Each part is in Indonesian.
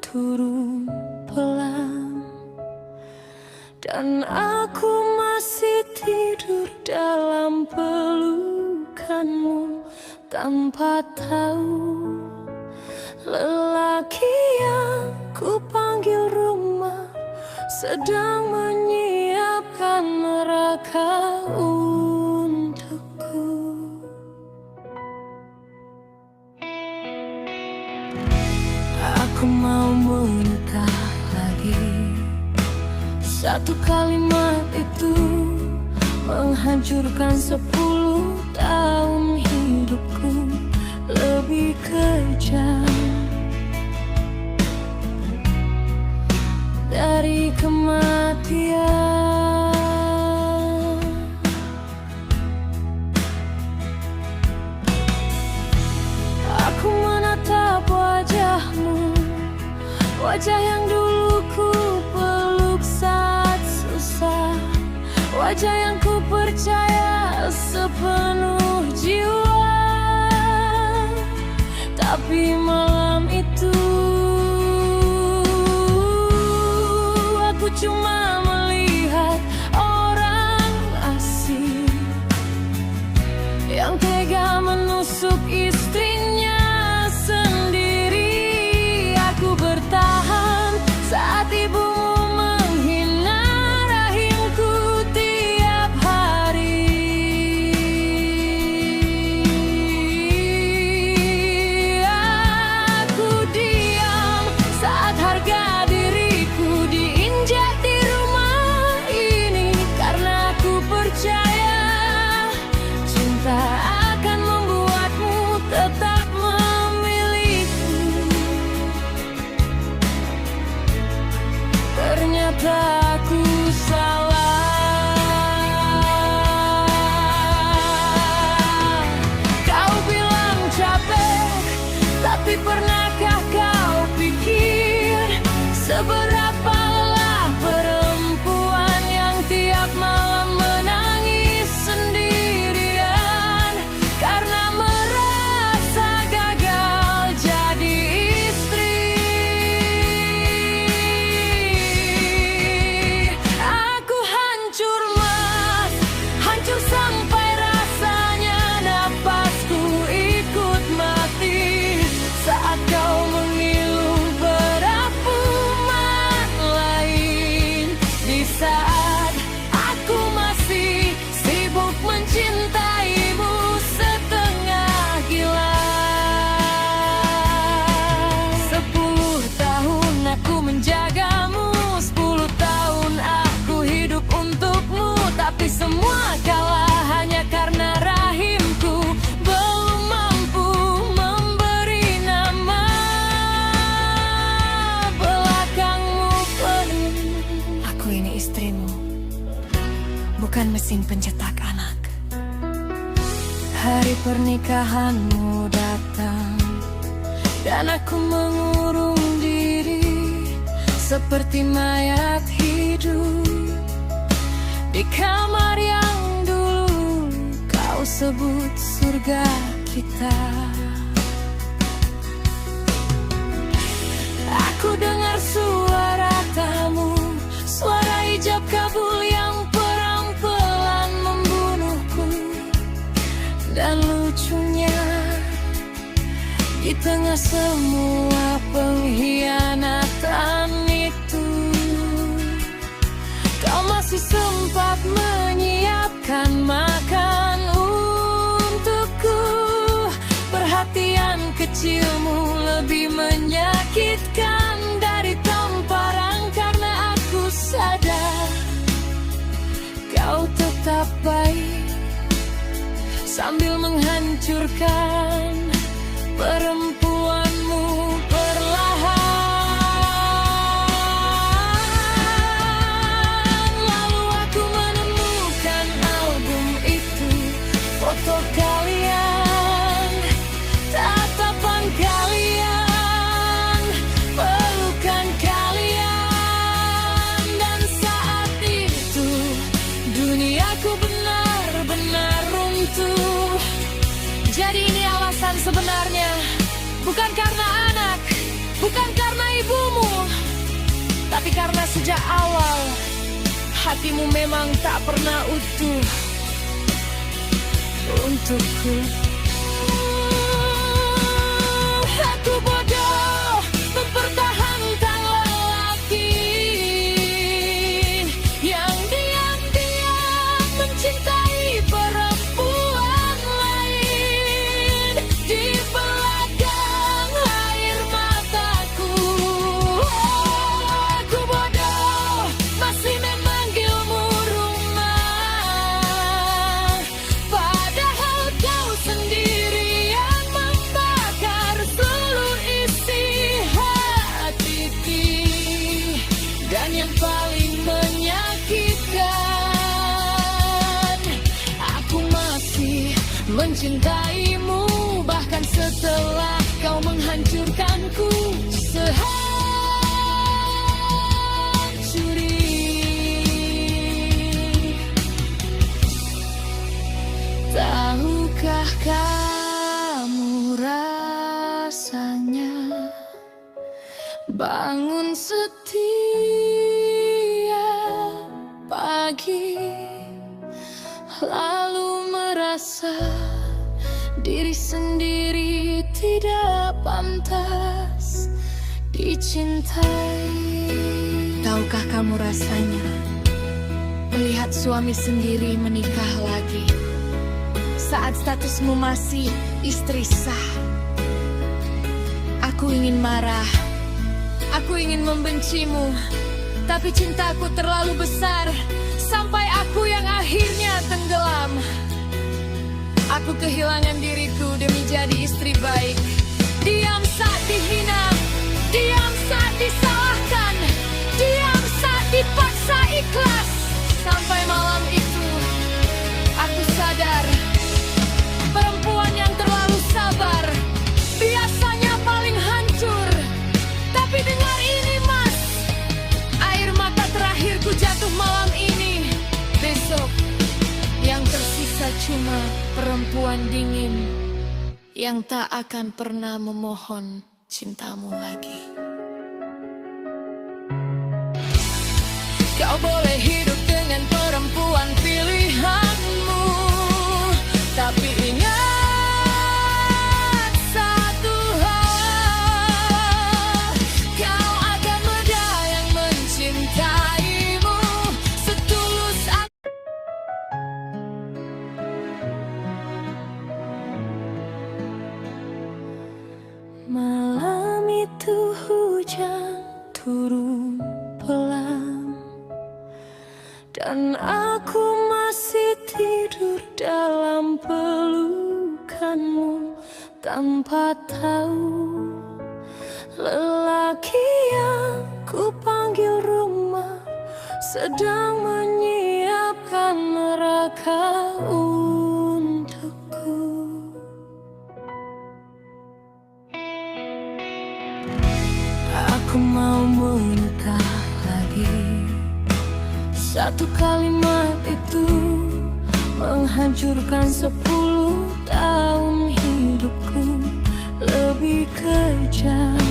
turun pelan, dan aku masih tidur dalam pelukanmu tanpa tahu lelaki yang ku panggil rumah sedang menyiapkan neraka untukku. Aku mau menikah lagi. Satu kalimat itu menghancurkan 10 tahun hidupku lebih kejam dari kematian. Aku menatap wajahmu, wajah yang dulu ku peluk saat susah, wajah yang ku percaya sepenuh jiwa. Tapi malam itu aku cuma melihat orang asing yang tega menusuk istrinya sendiri. Aku bertahan saat ibumu menghina rahimku tiap hari. Aku diam saat harga diriku diinjak di rumah ini, karena aku percaya cinta akan membuatmu tetap memiliki. Ternyata aku salah. Kau bilang capek, tapi pernahkah kau pikir seberapa lelah perempuan yang tiap malam menangis sendirian karena merasa gagal jadi istri? Aku hancur mas, hancur sampai rasanya napasku ikut mati saat kau mengilu perapuman lain. Di saat aku masih sibuk mencintaimu setengah gila. 10 tahun aku menjagamu, 10 tahun aku hidup untukmu, tapi semua kalah hanya karena rahimku belum mampu memberi nama belakangmu penuh. Aku ini istrimu, bukan mesin pencetak anak. Hari pernikahanmu datang dan aku mengurung diri seperti mayat hidup di kamar yang dulu kau sebut surga kita. Aku dengar suara tamu, suara hijab kabul yang perang-pelan membunuhku. Dan lucunya, di tengah semua pengkhianatan itu, kau masih sempat menyiapkan makan untukku. Perhatian kecilmu lebih menyakitkan dari tamparan, karena aku sadar kau tetap baik sambil menghancurkan perempuanmu perlahan. Lalu aku menemukan album itu, foto kalian, tatapan kalian, pelukan kalian, dan saat itu duniaku benar-benar runtuh. Jadi ini alasan sebenarnya, bukan karena anak, Bukan karena ibumu, tapi karena sejak awal hatimu memang tak pernah utuh untukku. Aku bodoh mempertahankan lelaki yang diam-diam mencintai perempuan lain di belakang air mataku. Aku bodoh masih memanggilmu rumah, padahal kau sendiri yang membakar seluruh isi hatiku. Dan yang paling menyakitkan, aku masih mencintaimu bahkan setelah kau menghancurkanku sehancur ini. Tahukah kamu rasanya bangun setiap pagi, lalu merasa diri sendiri tidak pantas dicintai? Tahukah kamu rasanya melihat suami sendiri menikah lagi saat statusmu masih istri sah? Aku ingin marah, aku ingin membencimu, tapi cintaku terlalu besar sampai aku yang akhirnya tenggelam. Aku kehilangan diriku demi jadi istri baik. Diam saat dihina, diam saat disalahkan, diam saat dipaksa ikhlas. Sampai malam itu aku sadar, perempuan yang terlalu sabar biasanya paling hancur. Tapi dengar ini mas, air mata terakhirku jatuh malam ini. Besok yang tersisa cuma perempuan dingin yang tak akan pernah memohon cintamu lagi. Kau boleh hidup dengan perempuan pilihanmu, tapi ingat satu hal, kau akan ada yang mencintaimu setulus. Malam itu hujan turun pelan, dan aku masih tidur dalam pelukanmu tanpa tahu lelaki yang ku panggil rumah sedang menyiapkan neraka untukku. Aku mau menikah lagi. Satu kalimat itu menghancurkan 10 tahun hidupku lebih kejam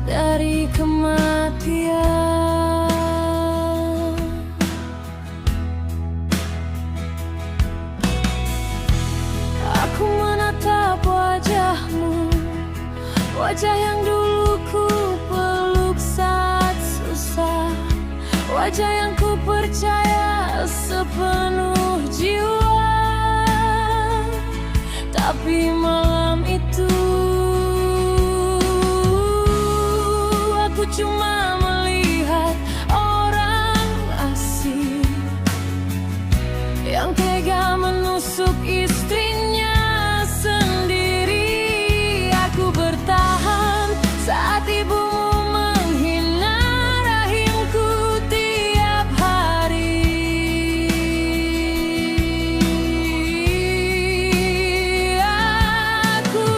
dari kematian. Aku menatap wajahmu, wajah yang dulu ku peluk saat susah, wajah yang ku percaya sepenuh jiwa. Tapi malam itu aku cuma melihat orang asing yang tega menusuk istrinya sendiri. Aku bertahan saat ibumu menghina rahimku tiap hari. Aku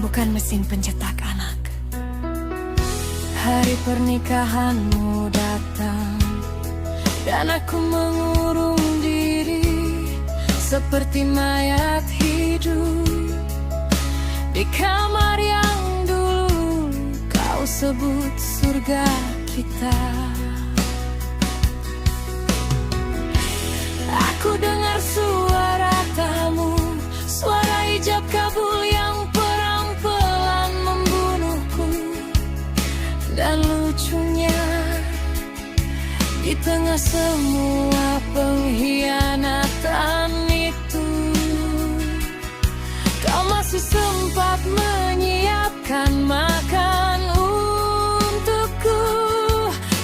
bukan mesin pencetak anak. Hari pernikahanmu datang dan aku mengurung diri seperti mayat hidup di kamar yang dulu kau sebut surga kita. Aku dengar suara tamu, suara hijab kabul yang pelan-pelan membunuhku. Dan lucunya, di tengah semua pengkhianatan itu, kau masih sempat menyiapkan makan untukku.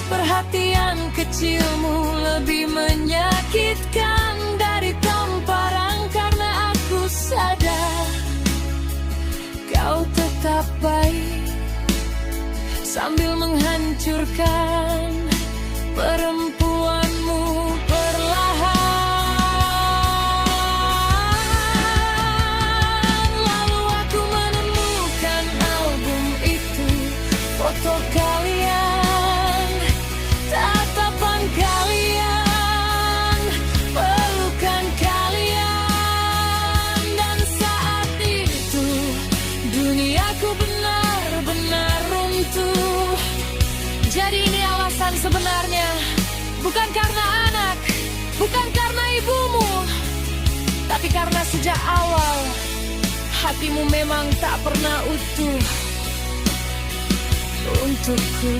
Perhatian kecilmu lebih menyakitkan dari tamparan, karena aku sadar kau tetap baik sambil menghancurkan perempuanmu perlahan. Lalu aku menemukan album itu, foto kalian, tatapan kalian, pelukan kalian. Dan saat itu duniaku benar-benar runtuh. Jadi ini alasan sebenarnya, bukan karena anak, bukan karena ibumu, tapi karena sejak awal hatimu memang tak pernah utuh untukku.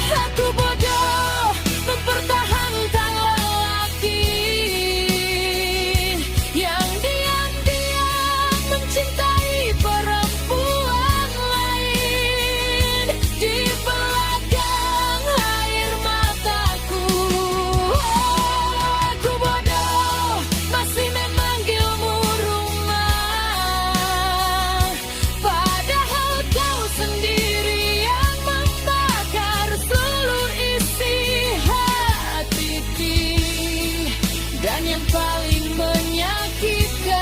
Aku bodoh mempertahankan lelaki yang diam-diam mencintai perempuan lain di belakang air mataku. Aku bodoh masih memanggilmu rumah, padahal kau sendiri yang membakar seluruh isi hati. Dan yang paling menyakitkan,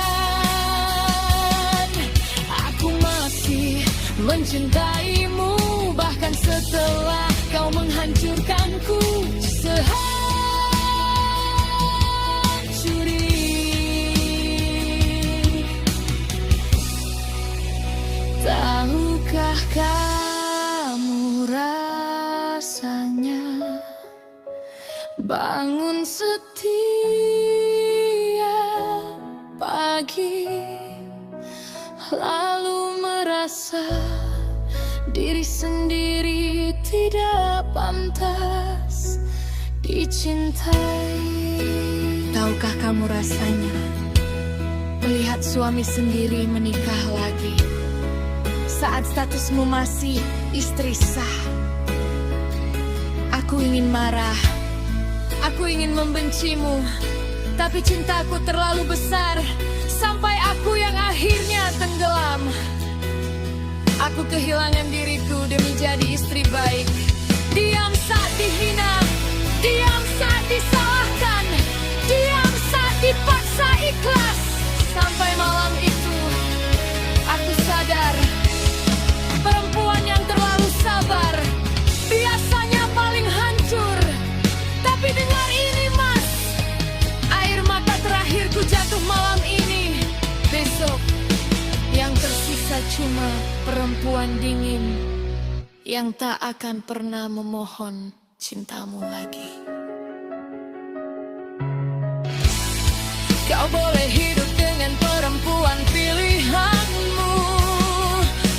aku masih mencintaimu bahkan setelah kau menghancurkanku sehancur ini. Tahukah kamu rasanya bangun setiap pagi, lalu merasa diri sendiri tidak pantas dicintai? Tahukah kamu rasanya melihat suami sendiri menikah lagi saat statusmu masih istri sah? Aku ingin marah, aku ingin membencimu, tapi cintaku terlalu besar sampai aku yang akhirnya tenggelam. Aku kehilangan diriku demi jadi istri baik. Diam saat dihina, diam saat disalahkan, diam saat dipaksa ikhlas. Sampai malam itu aku sadar, perempuan yang terlalu sabar biasanya paling hancur. Tapi dengar ini mas, air mata terakhirku jatuh malam ini. Besok yang tersisa cuma perempuan dingin yang tak akan pernah memohon cintamu lagi. Kau boleh hidup dengan perempuan pilihanmu,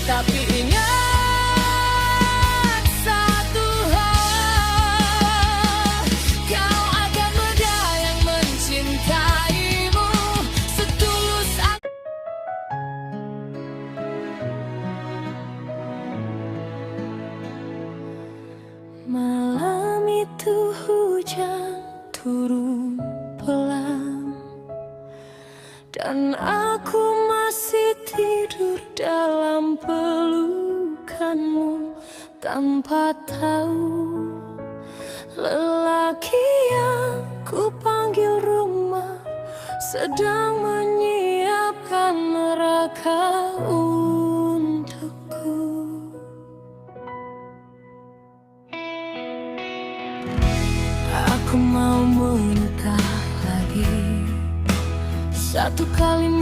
tapi ingat satu hal, kau akan ada yang mencintaimu setulus malam itu hujan turun pelan, dan aku masih tidur dalam pelukanmu tanpa tahu lelaki yang ku panggil rumah sedang menyiapkan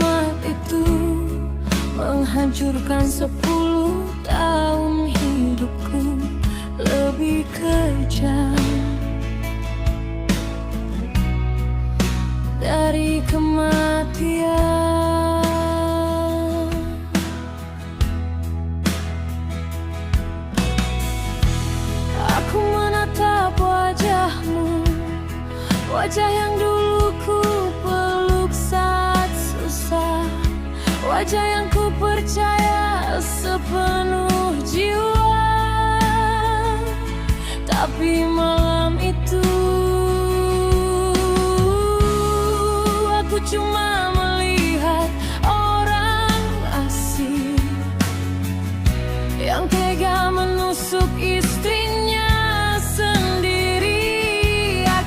kalimat itu menghancurkan 10 tahun hidupku lebih kejam dari kematian. Aku menatap wajahmu, wajah yang dulu ku peluk saat susah, wajah yang ku percaya sepenuh jiwa. Tapi malam itu aku cuma melihat orang asing yang tega menusuk istrinya sendiri.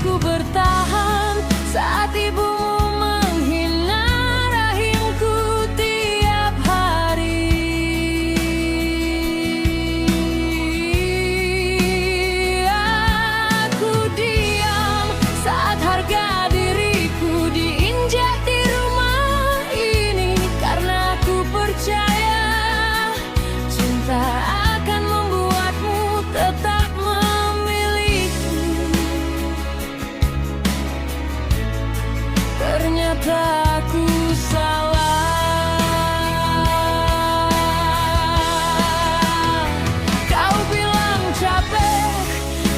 Aku bertahan saat ibumu menghina rahimku tiap hari. Aku diam saat harga diriku diinjak di rumah ini, karena aku percaya cinta akan membuatmu tetap memiliki. Ternyata aku salah. Kau bilang capek,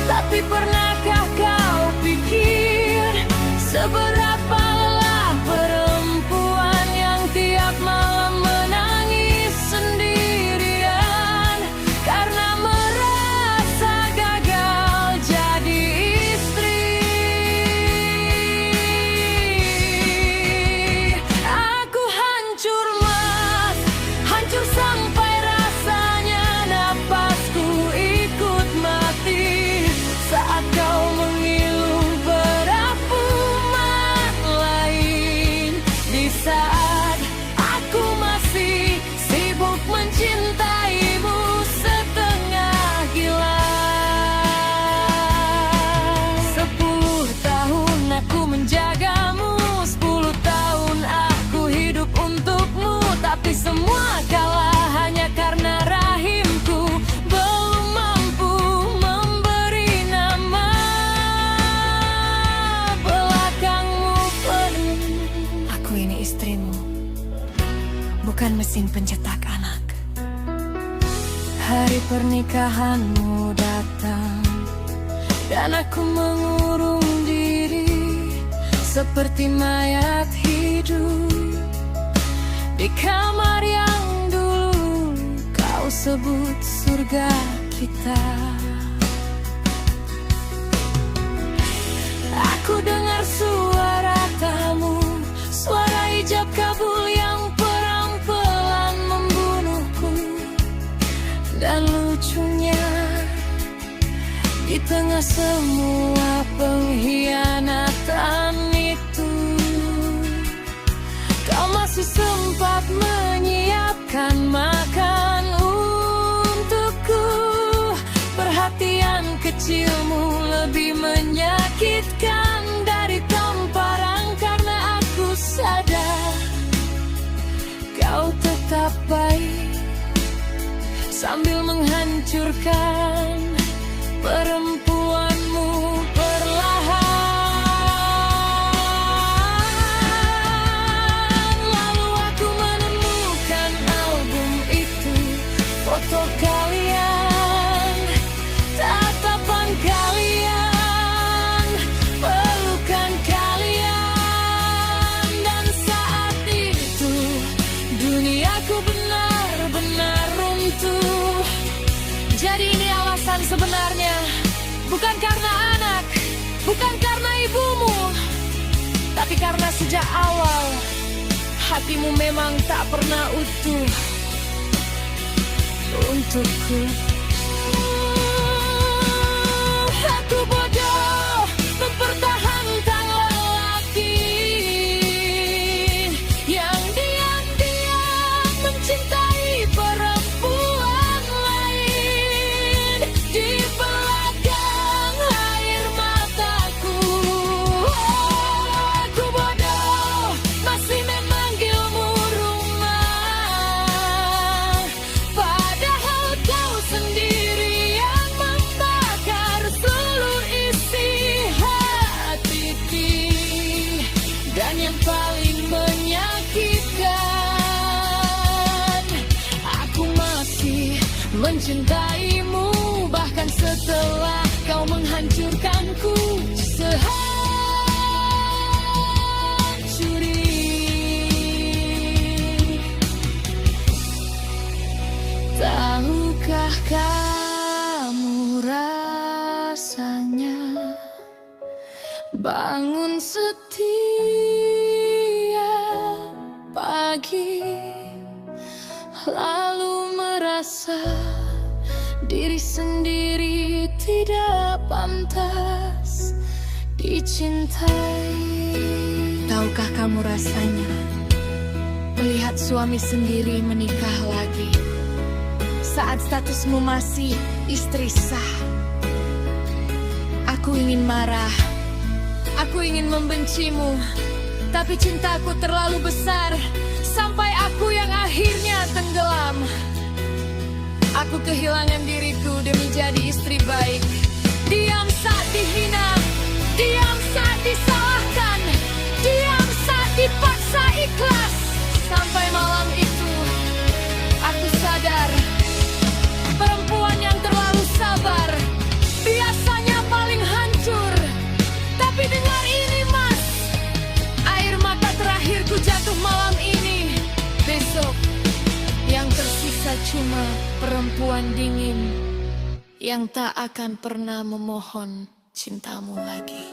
tapi pernahkah kau pikir seberapa lelah perempuan yang tiap malam menangis sendirian karena merasa gagal jadi istri? Aku hancur mas, hancur sampai rasanya napasku ikut mati saat kau mengilu berapuman lain. Di saat aku masih sibuk mencintaimu setengah gila. 10 tahun aku menjagamu, 10 tahun aku hidup untukmu, tapi semua kalah hanya karena rahimku belum mampu memberi nama belakangmu penuh. Aku ini istrimu, bukan mesin pencetak anak. Hari pernikahanmu datang dan aku mengurung diri seperti mayat hidup di kamar yang dulu kau sebut surga kita. Aku dengar suara tamu, suara hijab kabul yang pelan-pelan membunuhku. Dan lucunya, di tengah semua pengkhianatan itu, kau masih sempat menyiapkan makan untukku. Perhatian kecilmu lebih menyakitkan dari tamparan, karena aku sadar kau tetap baik sambil menghancurkan perempuanmu perlahan. Lalu aku menemukan album itu, foto kalian, tatapan kalian, pelukan kalian. Dan saat itu duniaku benar-benar runtuh. Jadi ini alasan sebenarnya, bukan karena anak, bukan karena ibumu, tapi karena sejak awal hatimu memang tak pernah utuh untukku. Aku bodoh mempertahankan lelaki yang diam-diam mencintai perempuan lain di belakang air mataku. Aku bodoh masih memanggilmu mencintaimu, bahkan setelah kau menghancurkanku sehancur ini. Tahukah kamu rasanya bangun setiap pagi, lalu merasa diri sendiri tidak pantas dicintai? Tahukah kamu rasanya melihat suami sendiri menikah lagi saat statusmu masih istri sah? Aku ingin marah, aku ingin membencimu, tapi cintaku terlalu besar sampai aku yang akhirnya tenggelam. Aku kehilangan diriku demi jadi istri baik. Diam saat dihina, diam saat disalahkan, diam saat dipaksa ikhlas. Sampai malam itu aku sadar, perempuan yang terlalu sabar biasanya paling hancur. Tapi dengar ini mas, air mata terakhirku jatuh malam ini. Besok yang tersisa cuma perempuan dingin yang tak akan pernah memohon cintamu lagi.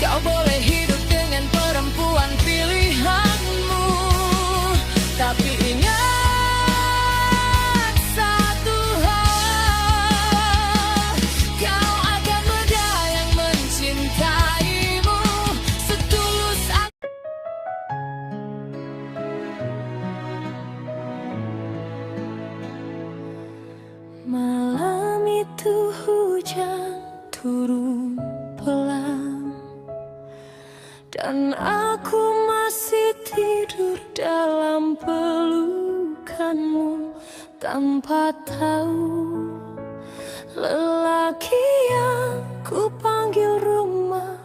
Kau boleh hidup dengan perempuan pilihanmu, tapi ingat satu hal, kau akan ada yang mencintaimu setulus Malam itu hujan turun pelan, dan aku masih tidur dalam pelukanmu tanpa tahu lelaki yang ku panggil rumah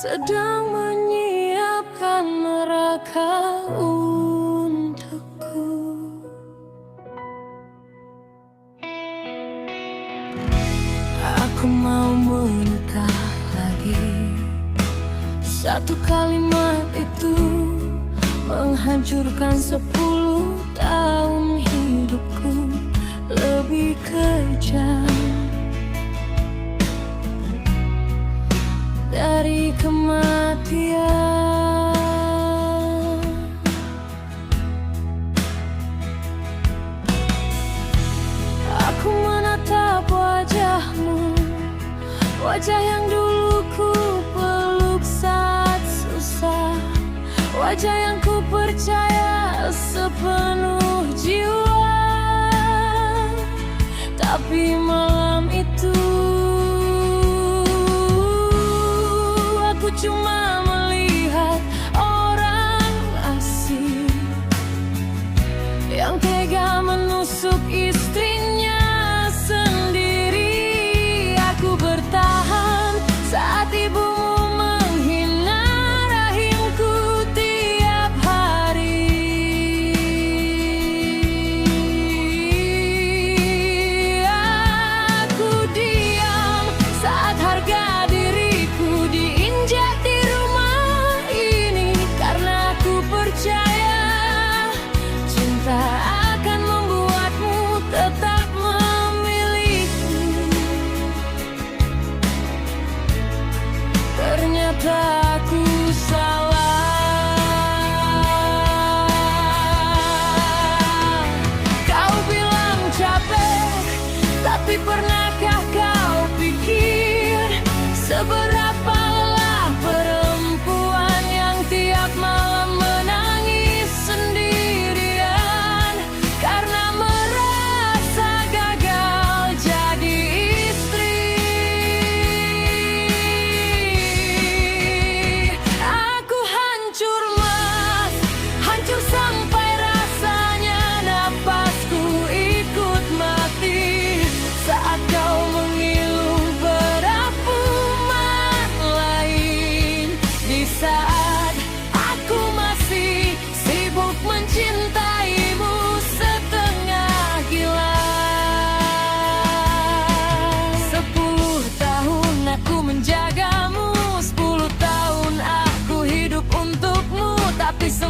sedang menyiapkan neraka untukku. Aku mau menikah lagi. Satu kalimat itu menghancurkan 10 tahun hidupku lebih kejam dari kematian. Aku menatap wajahmu, wajah yang dulu ku peluk saat susah, wajah yang ku percaya sepenuh jiwa. Tapi malam itu aku cuma melihat orang asing yang tega menusuk istrinya sendiri. Aku bertahan saat ibumu menghina rahimku tiap hari.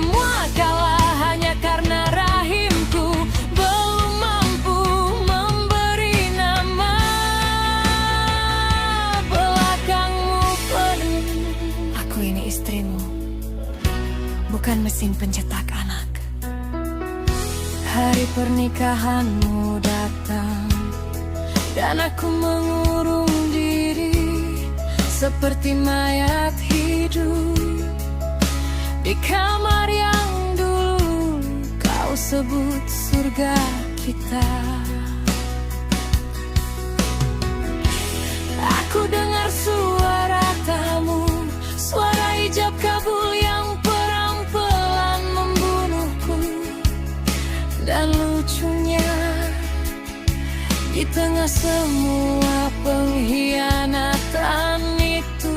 semua kalah hanya karena rahimku belum mampu memberi nama. Belakangmu penuh. Aku ini istrimu, bukan mesin pencetak anak. Hari pernikahanmu datang dan aku mengurung diri seperti mayat hidup di kamar yang dulu kau sebut surga kita. Aku dengar suara tamu, suara hijab kabul yang pelan-pelan membunuhku. Dan lucunya, di tengah semua pengkhianatan itu,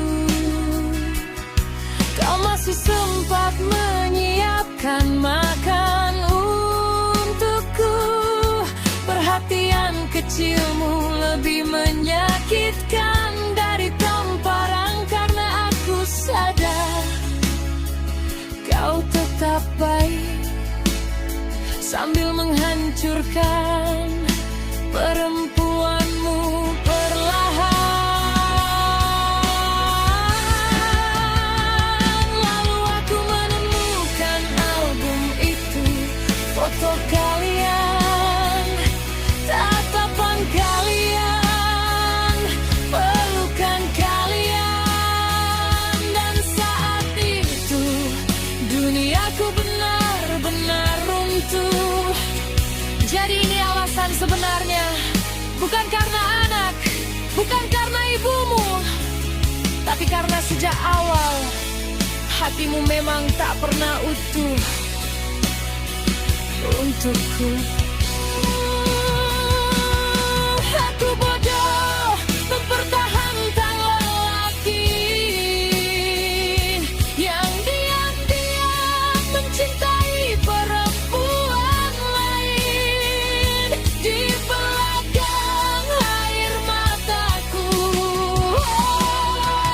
kau masih sempat menyiapkan makan untukku. Perhatian kecilmu lebih menyakitkan dari tamparan, karena aku sadar kau tetap baik sambil menghancurkan perempuanmu perlahan. Lalu aku menemukan album itu, foto kalian, tatapan kalian, pelukan kalian. Dan saat itu duniaku benar-benar runtuh. Jadi ini alasan sebenarnya, bukan karena anak, bukan karena ibumu, tapi karena sejak awal hatimu memang tak pernah utuh untukku. Aku bodoh mempertahankan lelaki yang diam-diam mencintai perempuan lain di belakang air mataku.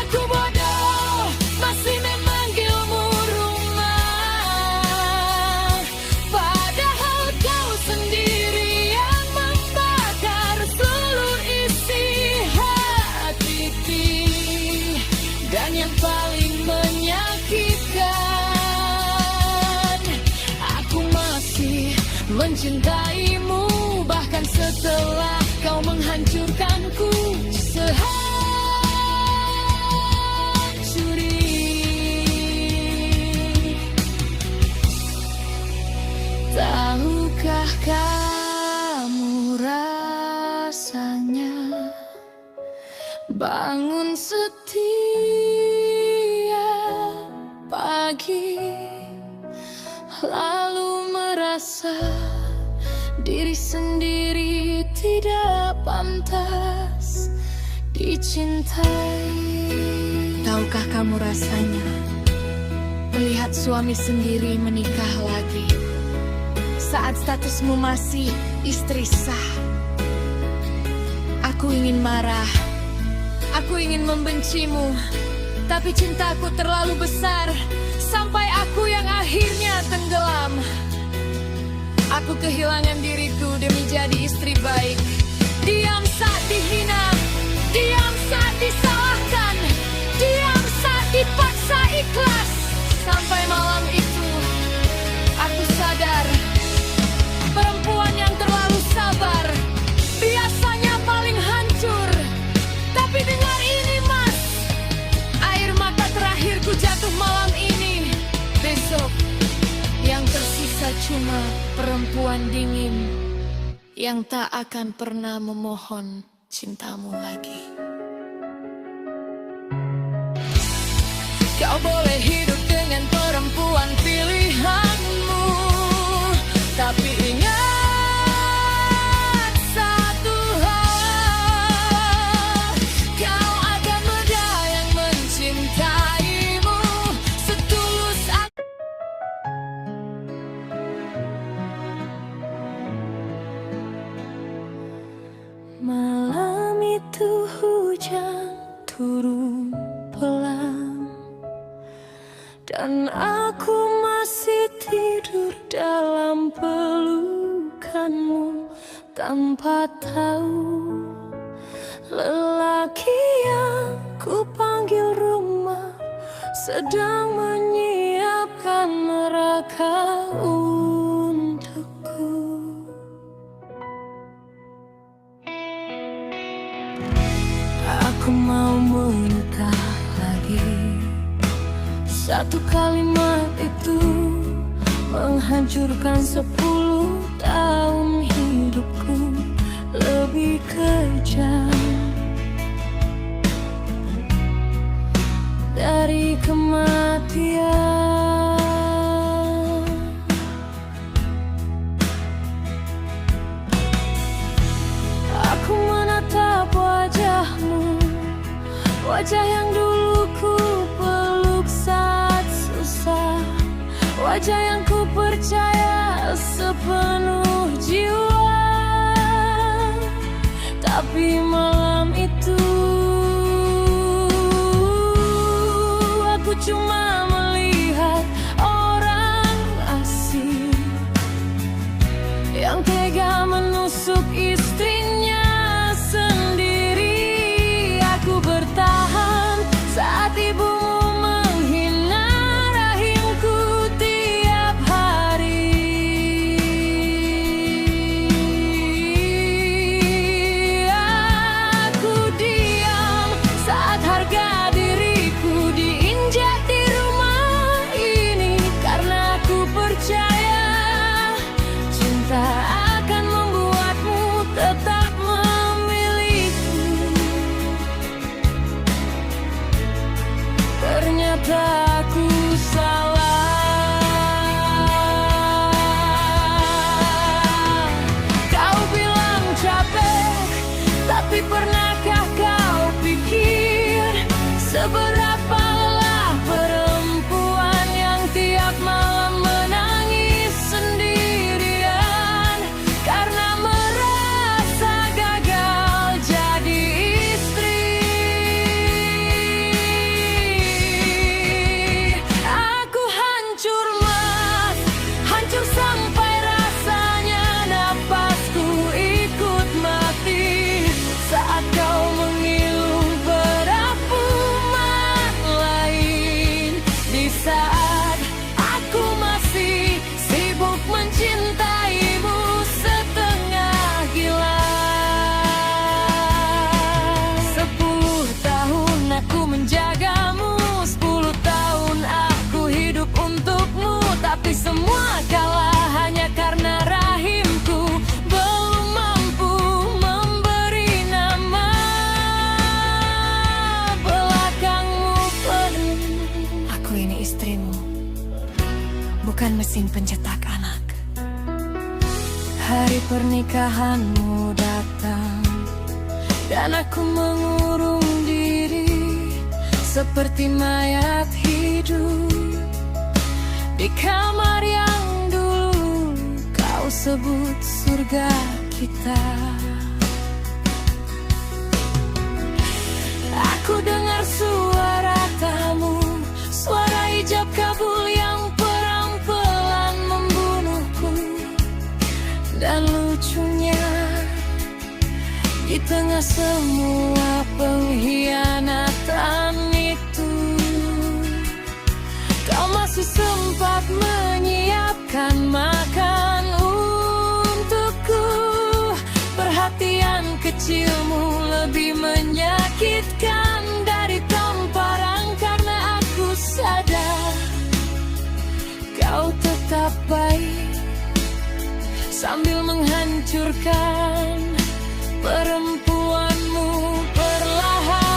Aku bodoh masih memanggilmu rumah, padahal kau sendiri yang membakar seluruh isi hatiku. Dan yang paling menyakitkan, aku masih mencintaimu bahkan setelah kau menghancurkanku sehancur ini. Tahukah kamu rasanya bangun setiap pagi, lalu merasa diri sendiri tidak pantas dicintai? Tahukah kamu rasanya melihat suami sendiri menikah lagi saat statusmu masih istri sah? Aku ingin marah, aku ingin membencimu, tapi cintaku terlalu besar sampai aku yang akhirnya tenggelam. Aku kehilangan diriku demi jadi istri baik. Diam saat dihina, diam saat disalahkan, diam saat dipaksa ikhlas. Sampai malam itu aku sadar, perempuan yang terlalu sabar biasanya paling hancur. Tapi dengar ini mas, air mata terakhirku jatuh malam ini. Besok yang tersisa cuma perempuan dingin yang tak akan pernah memohon cintamu lagi. Kau boleh hidup dengan perempuan pilihanmu, tapi ingat satu hal, kau akan ada yang mencintaimu setulus malam itu hujan turun pelan dan aku masih tidur dalam pelukanmu tanpa tahu lelaki yang ku panggil rumah sedang menyiapkan neraka untukku. Aku mau menikah lagi. Satu kalimat itu menghancurkan 10 tahun hidupku lebih kejam dari kematian. Aku menatap wajahmu, wajah yang dulu ku peluk saat susah, wajah yang ku percaya sepenuh jiwa. Tapi malam itu aku cuma melihat orang asing yang tega menusuk istrinya sendiri. Aku bertahan saat ibumu menghina rahimku tiap hari. Aku diam saat harga diriku diinjak di rumah ini, karena aku percaya cinta akan membuatmu tetap memiliki. Ternyata aku salah. Kau bilang capek, tapi pernahkah kau pikir seberapa lelah perempuan yang tiap malam menangis sendirian karena merasa gagal jadi istri? Aku hancur mas, hancur sampai rasanya napasku ikut mati saat kau mengilu perapuman lain. Di saat aku masih sibuk mencintaimu setengah gila. 10 tahun aku menjagamu, 10 tahun aku hidup untukmu, tapi semua kalah hanya karena rahimku belum mampu memberi nama belakangmu penuh. Aku ini istrimu, bukan mesin pencetak anak. Hari pernikahanmu datang dan aku mengurung diri seperti mayat hidup di kamar yang dulu kau sebut surga kita. Aku dengar suara tamu, suara hijab kabul yang pelan-pelan membunuhku. Dan lucunya, di tengah semua pengkhianatan itu, kau masih sempat menyiapkan makan untukku. Perhatian kecilmu lebih menyakitkan dari tamparan, karena aku sadar kau tetap baik sambil menghancurkan perempuanmu perlahan.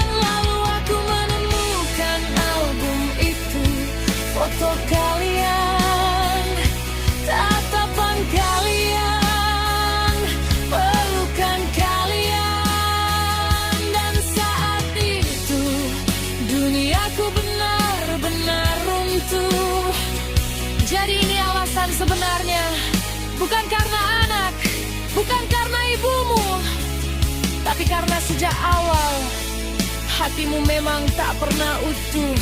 Lalu aku menemukan album itu, foto kalian, tatapan kalian, pelukan kalian, dan saat itu duniaku benar-benar runtuh. Jadi ini alasan sebenarnya, bukan karena anak, bukan karena ibumu, tapi karena sejak awal hatimu memang tak pernah utuh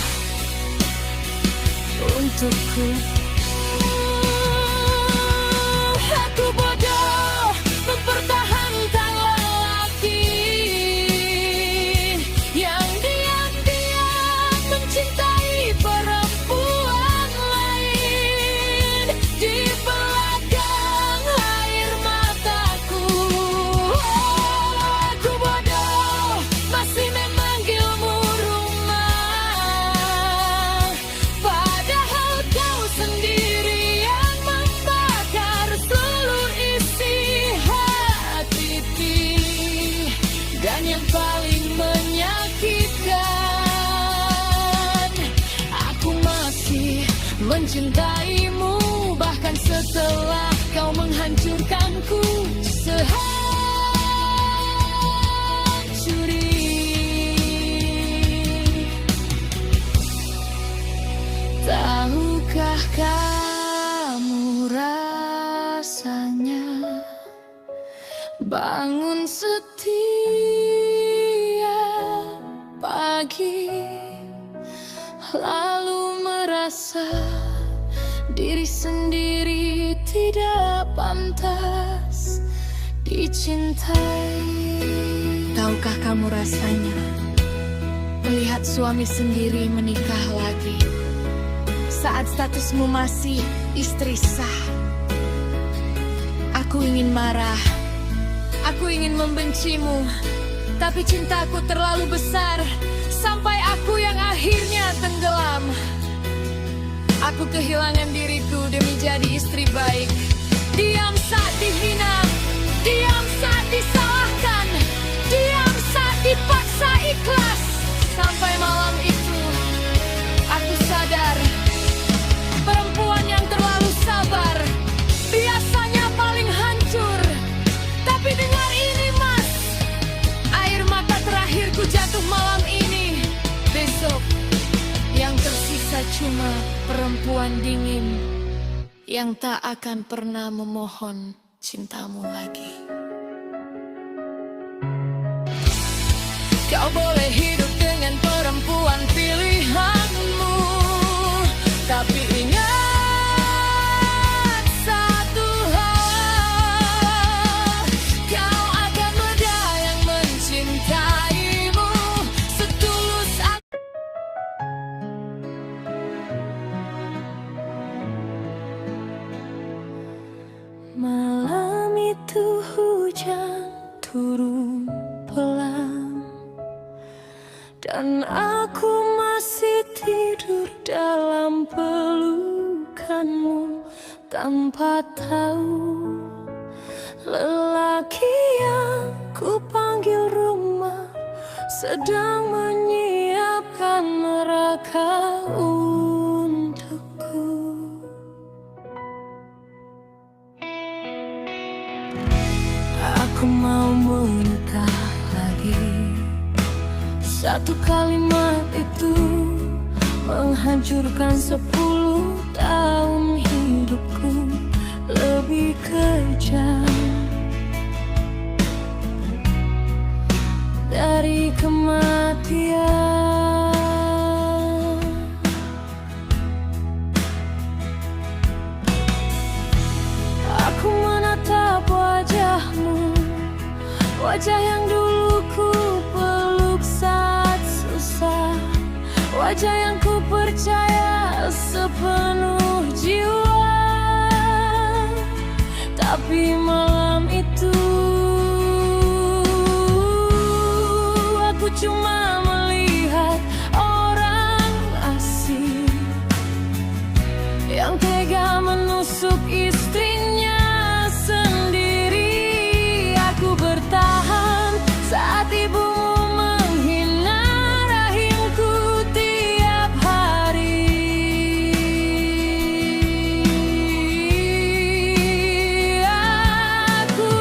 untukku. Aku bodoh mempertahankan lelaki yang diam-diam mencintai perempuan lain di belakang air mataku. Aku bodoh masih memanggilmu rumah, padahal kau sendiri yang membakar seluruh isi hati. Dan yang paling menyakitkan, aku masih mencintaimu bahkan setelah kau menghancurkanku sehancur ini. Tahukah kamu rasanya bangun setiap pagi, lalu merasa diri sendiri tidak pantas dicintai? Tahukah kamu rasanya melihat suami sendiri menikah lagi saat statusmu masih istri sah? Aku ingin marah, aku ingin membencimu, tapi cintaku terlalu besar sampai aku yang akhirnya tenggelam. Aku kehilangan diriku demi jadi istri baik. Diam saat dihina, diam saat disalahkan, diam saat dipaksa ikhlas. Sampai malam itu aku sadar, perempuan yang terlalu sabar biasanya paling hancur. Tapi dengar ini mas, air mata terakhirku jatuh malam ini. Besok yang tersisa cuma perempuan dingin yang tak akan pernah memohon cintamu lagi. Kau boleh hidup dengan perempuan pilihanmu, tapi ingat satu hal, kau akan ada yang mencintaimu setulus. Malam itu hujan turun pelan, dan aku masih tidur dalam pelukanmu tanpa tahu lelaki yang ku panggil rumah sedang menyiapkan neraka untukku. Aku mau menikah lagi. Satu kalimat itu menghancurkan 10 tahun hidupku lebih kejam dari kematian. Aku menatap wajahmu, wajah yang dulu ku peluk saat susah, wajah yang ku percaya sepenuh jiwa. Tapi malam itu aku cuma melihat orang asing yang tega menusuk istrinya sendiri. Aku bertahan saat ibumu menghina rahimku tiap hari. Aku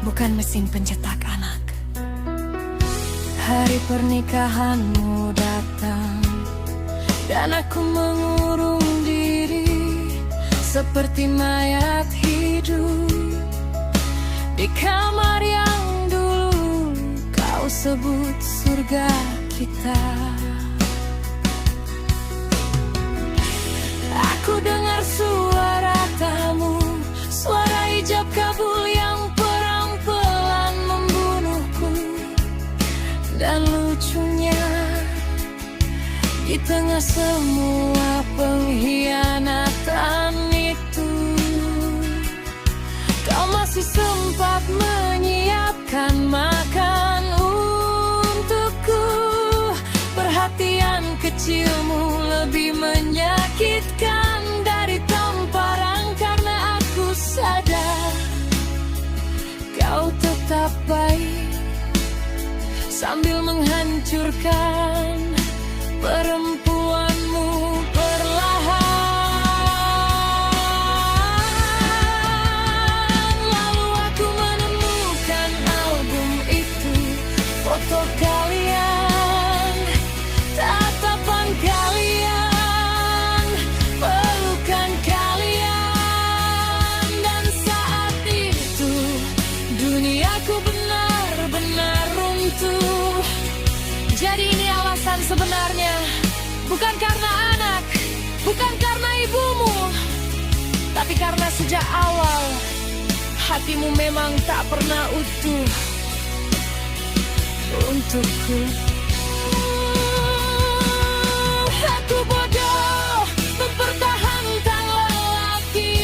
bukan mesin pencetak anak. Hari pernikahanmu datang dan aku mengurung diri seperti mayat hidup di kamar yang dulu kau sebut surga kita. Aku dengar suara tamu, suara hijab kabul yang pelan-pelan membunuhku. Dan lucunya, di tengah semua pengkhianatan itu, kau masih sempat menyiapkan makan untukku. Perhatian kecilmu lebih menyakitkan dari tamparan, karena aku sadar kau tetap baik sambil menghancurkan perempuanmu perlahan. Lalu aku menemukan album itu, foto kalian, tatapan kalian, pelukan kalian. Dan saat itu duniaku benar-benar runtuh. Jadi ini alasan sebenarnya, bukan karena anak, bukan karena ibumu, tapi karena sejak awal hatimu memang tak pernah utuh untukku. Aku bodoh mempertahankan lelaki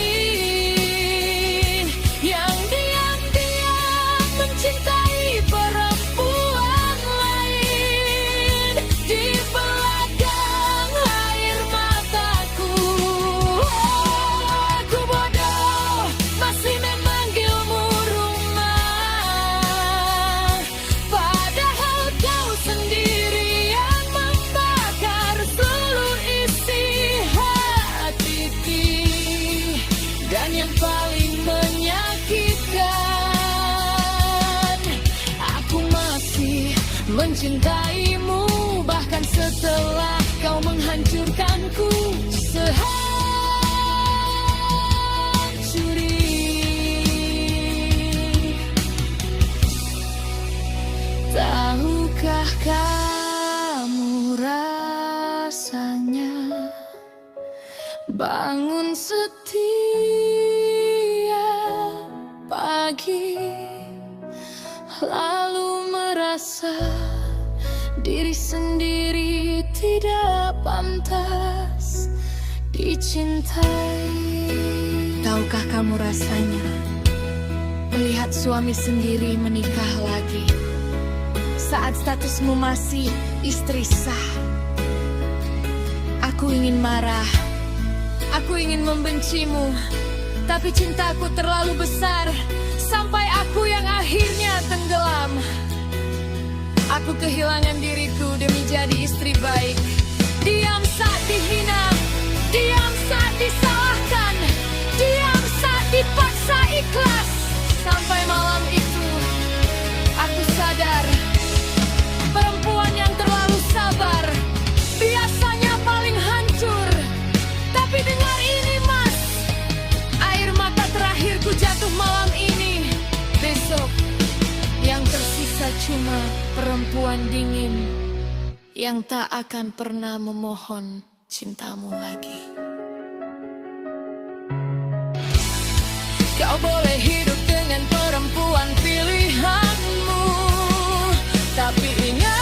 yang diam-diam mencintai perempuan lain di belakang air mataku. Aku bodoh masih memanggilmu rumah, padahal kau sendiri yang membakar seluruh isi hatiku. Dan yang paling menyakitkan, aku masih mencintaimu bahkan setelah kau menghancurkanku sehancur ini. Tahukah kamu rasanya bangun setiap pagi, lalu merasa diri sendiri tidak pantas dicintai? Tahukah kamu rasanya melihat suami sendiri menikah lagi saat statusmu masih istri sah? Aku ingin marah, aku ingin membencimu, tapi cintaku terlalu besar sampai aku yang akhirnya tenggelam. Aku kehilangan diriku demi jadi istri baik. Diam saat dihina, diam saat disalahkan, diam saat dipaksa ikhlas. Sampai malam itu aku sadar, perempuan yang terlalu sabar biasanya paling hancur. Tapi dengar ini mas, air mata terakhirku jatuh malam ini. Besok yang tersisa cuma perempuan dingin yang tak akan pernah memohon cintamu lagi. Kau boleh hidup dengan perempuan pilihanmu, tapi ingat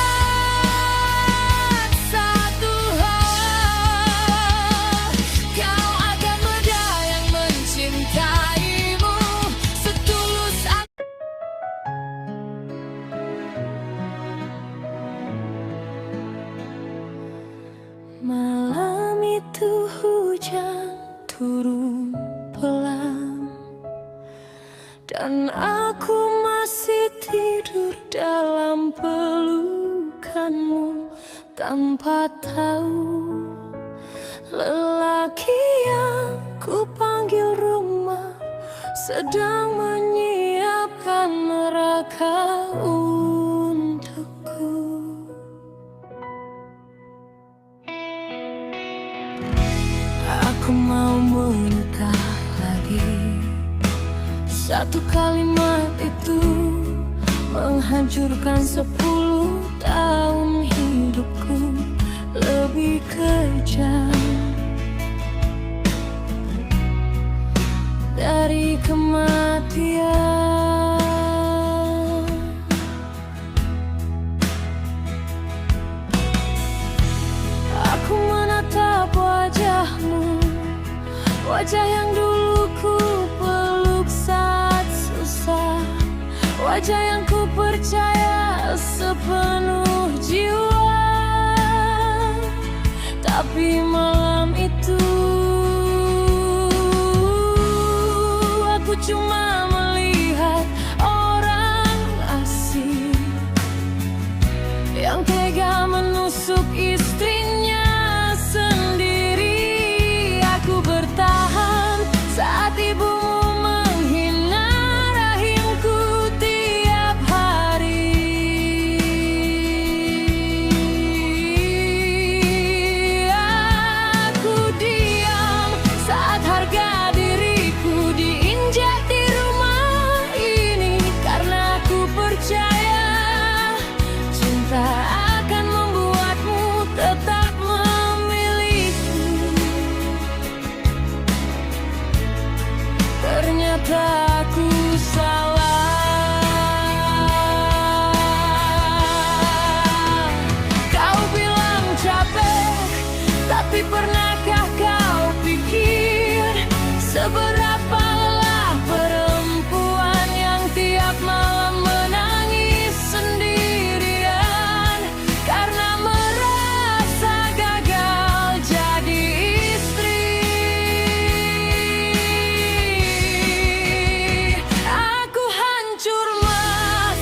satu hal, kau akan ada yang mencintaimu setulus. Malam itu hujan turun pelan, dan aku masih tidur dalam pelukanmu tanpa tahu lelaki yang ku panggil rumah sedang menyiapkan kau untukku. Aku mau menikah lagi. Satu kalimat itu menghancurkan 10 tahun hidupku. Lebih kejam dari kematian. Aku menatap wajahmu, wajah yang dulu ku peluk saat susah, wajah yang ku percaya sepenuh jiwa. Tapi malam itu aku cuma melihat orang asing yang tega menusuk istrinya sendiri. Aku bertahan saat ibumu menghina rahimku tiap hari. Aku diam saat harga diriku diinjak di rumah ini, karena aku percaya cinta akan membuatmu tetap memilihku. Ternyata aku salah. Kau bilang capek, tapi pernahkah kau pikir seberapa lelah perempuan yang tiap malam menangis sendirian karena merasa gagal jadi istri? Aku hancur mas,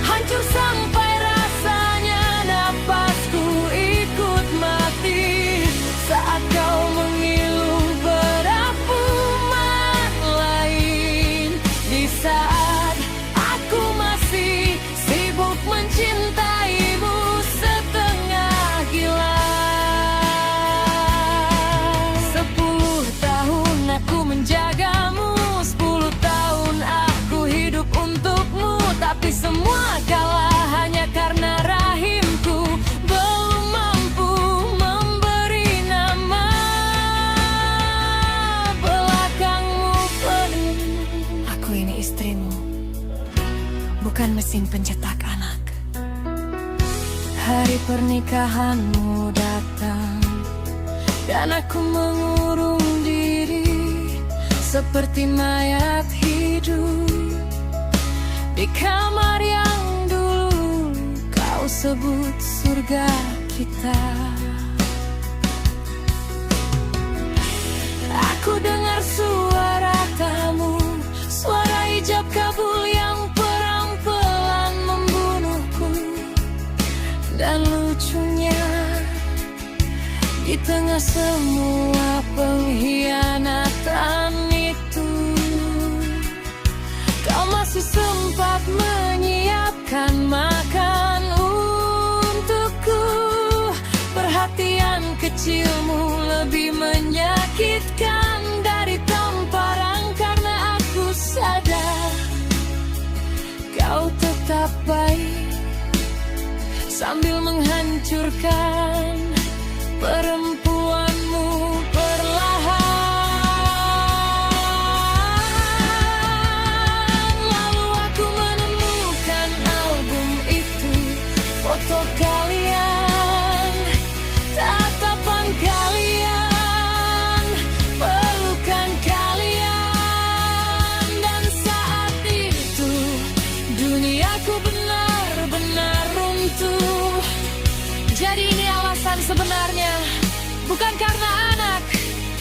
hancur sampai rasanya napasku ikut mati saat kau mengilu berapuman lain. Di saat aku masih sibuk mencintaimu setengah gila. 10 tahun aku menjagamu, 10 tahun aku hidup untukmu, tapi semua kalah hanya karena rahimku belum mampu memberi nama belakangmu penuh. Aku ini istrimu, bukan mesin pencetak anak. Hari pernikahanmu datang dan aku mengurung diri seperti mayat hidup di kamar yang dulu kau sebut surga kita. Aku dengar suara tamu, suara hijab kabul yang pelan-pelan membunuhku. Dan lucunya, di tengah semua pengkhianatan itu, kau masih sempat menyiapkan makan untukku. Perhatian kecilmu lebih menyakitkan dari tamparan, karena aku sadar kau tetap baik sambil menghancurkan perempuanmu perlahan. Lalu aku menemukan album itu, foto kalian, tatapan kalian, pelukan kalian. Dan saat itu duniaku benar-benar runtuh. Jadi ini alasan sebenarnya, bukan karena anak,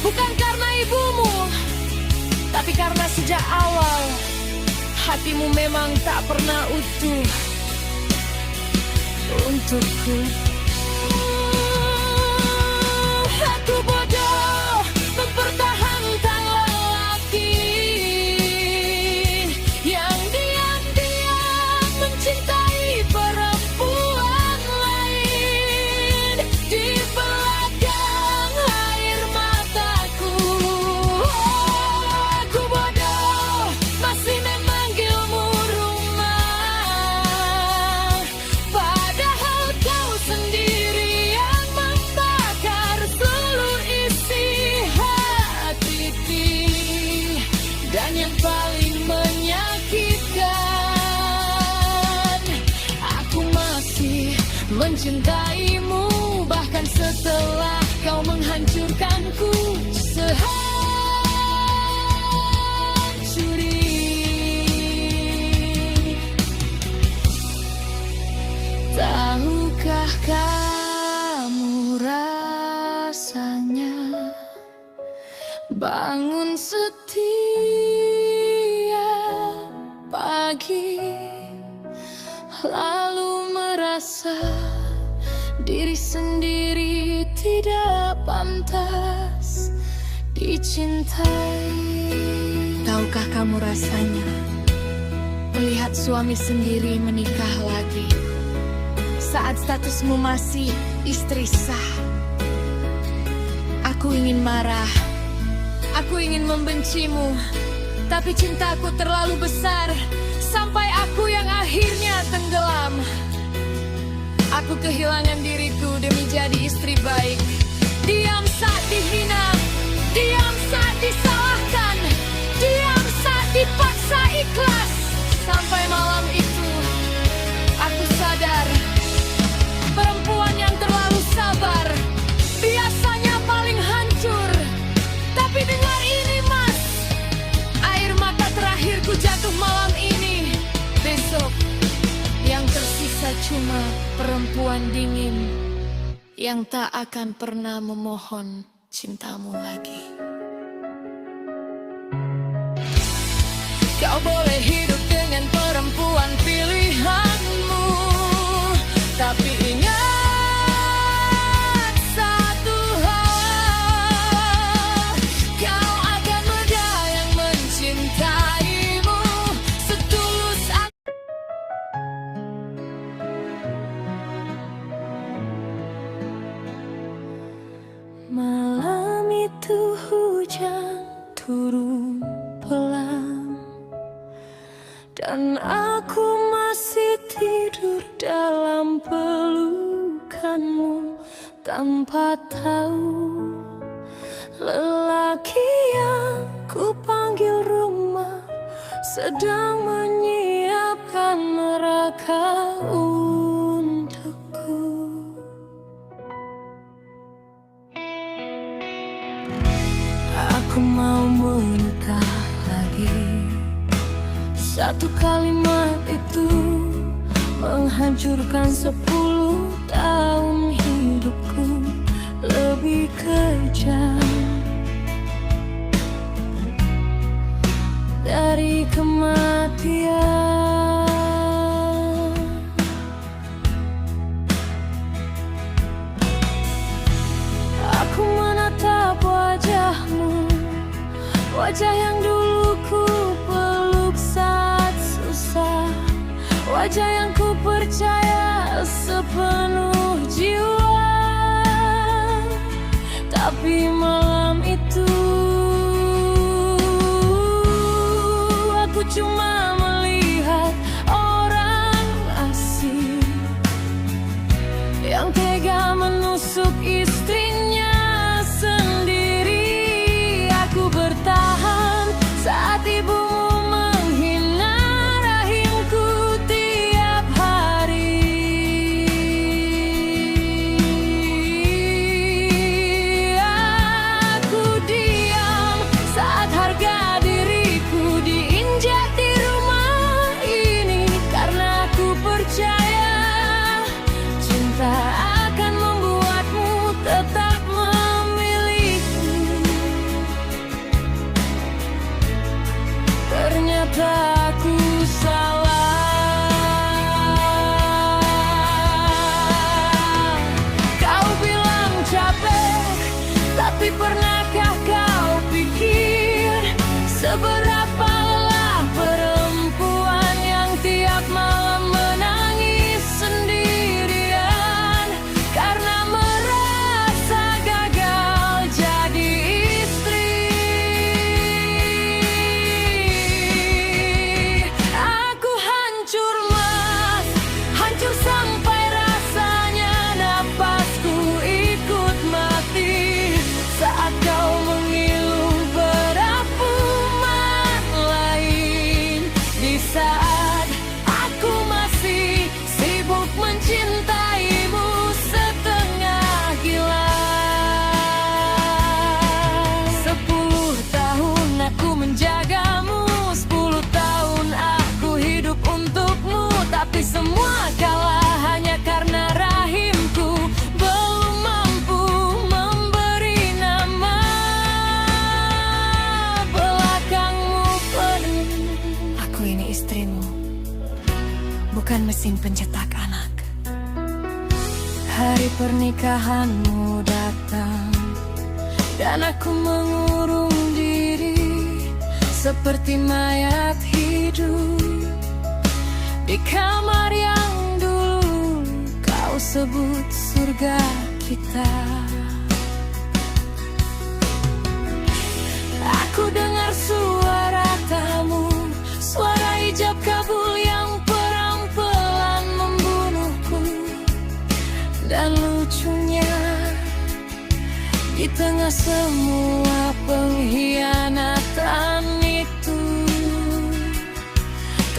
bukan karena ibumu, tapi karena sejak awal hatimu memang tak pernah utuh untukku. Aku bodoh mempertahankan lelaki yang diam-diam mencintaimu, bahkan setelah kau menghancurkanku sehancur ini. Tahukah kamu rasanya bangun setiap pagi, lalu merasa diri sendiri tidak pantas dicintai? Tahukah kamu rasanya melihat suami sendiri menikah lagi saat statusmu masih istri sah? Aku ingin marah, aku ingin membencimu, tapi cintaku terlalu besar sampai aku yang akhirnya tenggelam. Aku kehilangan diriku demi jadi istri baik. Diam saat dihina, diam saat disalahkan, diam saat dipaksa ikhlas. Sampai malam itu aku sadar, perempuan yang terlalu sabar biasanya paling hancur. Tapi dengar ini mas, air mata terakhirku jatuh malam ini. Besok yang tersisa cuma perempuan dingin yang tak akan pernah memohon cintamu lagi. Kau boleh hidup dengan perempuan pilihanmu, tapi ingat satu hal, kau akan ada yang mencintaimu setulus. Malam itu hujan turun pelan, dan aku masih tidur dalam pelukanmu tanpa tahu lelaki yang ku panggil rumah sedang menyiapkan neraka untukku. Aku mau menikah lagi. Satu kalimat itu menghancurkan 10 tahun hidupku lebih kejam dari kematian. Aku menatap wajahmu, wajah yang dulu ku peluk saat susah, wajah yang ku percaya sepenuh jiwa. Tapi malam itu aku cuma melihat orang asing yang tega menusuk istrinya sendiri. Aku bertahan saat ibumu menghina rahimku tiap hari. dirimu, bukan mesin pencetak anak. Hari pernikahanmu datang, dan aku mengurung diri seperti mayat hidup di kamar yang dulu kau sebut surga kita. Aku dengar suara tamu, suara hijab kabul yang pelan-pelan membunuhku. Dan lucunya, di tengah semua pengkhianatan itu,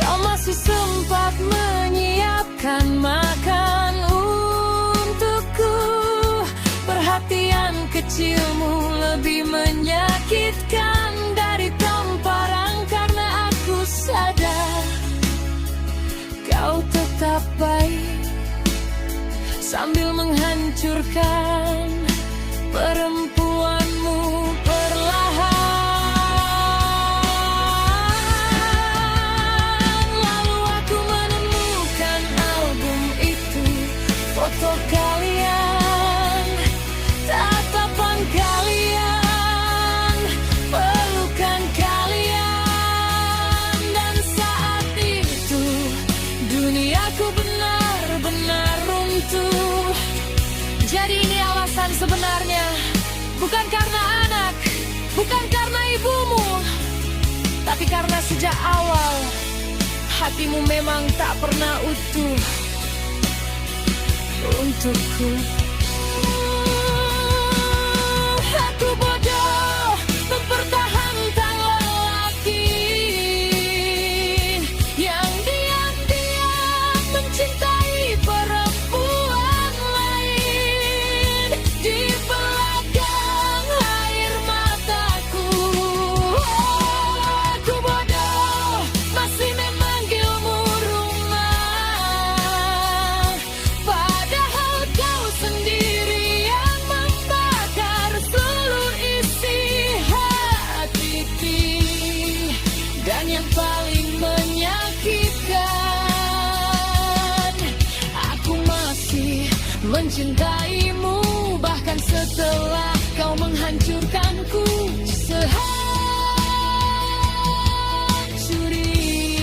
kau masih sempat menyiapkan makan untukku. Perhatian kecilmu lebih menyakitkan dari tamparan, karena aku sadar kau tetap baik sambil menghancurkan perempuanmu perlahan. Lalu aku menemukan album itu, foto kalian, tatapan kalian, pelukan kalian. Dan saat itu duniaku benar-benar runtuh. Jadi ini alasan sebenarnya, bukan karena anak, bukan karena ibumu, tapi karena sejak awal hatimu memang tak pernah utuh untukku. Aku bodoh mempertahankan lelaki yang diam-diam mencintai perempuan lain di belakang air mataku. Aku bodoh masih memanggilmu rumah, padahal kau sendiri yang membakar seluruh isi hatiku. Dan yang paling menyakitkan, aku masih mencintaimu bahkan setelah kau menghancurkanku sehancur ini.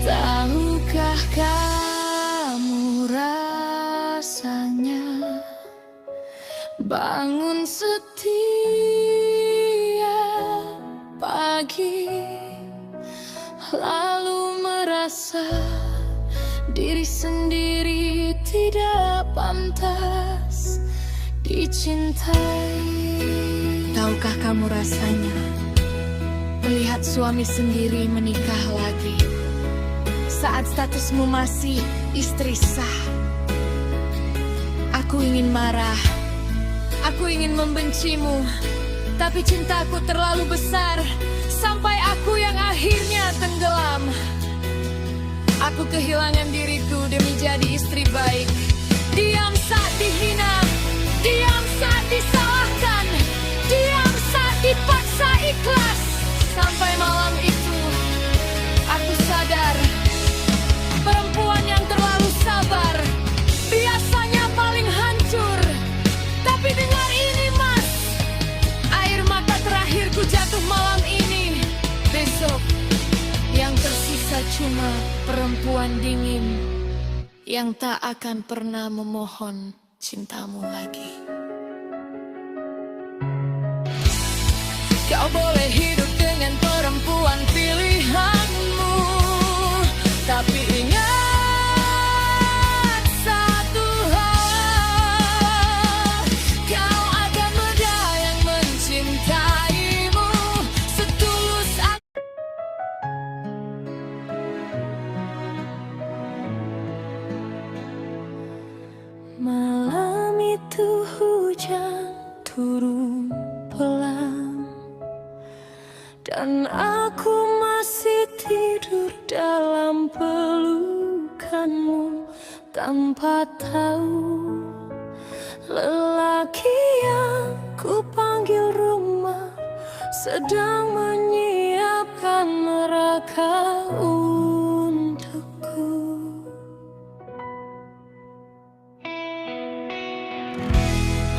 Tahukah kamu rasanya bangun setiap pagi, lalu merasa diri sendiri tidak pantas dicintai? Tahukah kamu rasanya melihat suami sendiri menikah lagi saat statusmu masih istri sah? Aku ingin marah, aku ingin membencimu, tapi cintaku terlalu besar sampai aku yang akhirnya tenggelam. Aku kehilangan diriku demi jadi istri baik. Diam saat dihina, diam saat disalahkan, diam saat dipaksa ikhlas. Sampai malam itu aku sadar, perempuan yang terlalu sabar biasanya paling hancur. Tapi dengar ini mas, air mata terakhirku jatuh malam ini. Besok yang tersisa cuma perempuan dingin yang tak akan pernah memohon cintamu lagi. Kau boleh hidup dengan perempuan pilihanmu, tapi ingat satu hal, kau akan ada yang mencintaimu setulus. Malam itu hujan turun pelan, dan aku masih tidur dalam pelukanmu tanpa tahu lelaki yang ku panggil rumah sedang menyiapkan neraka untukku.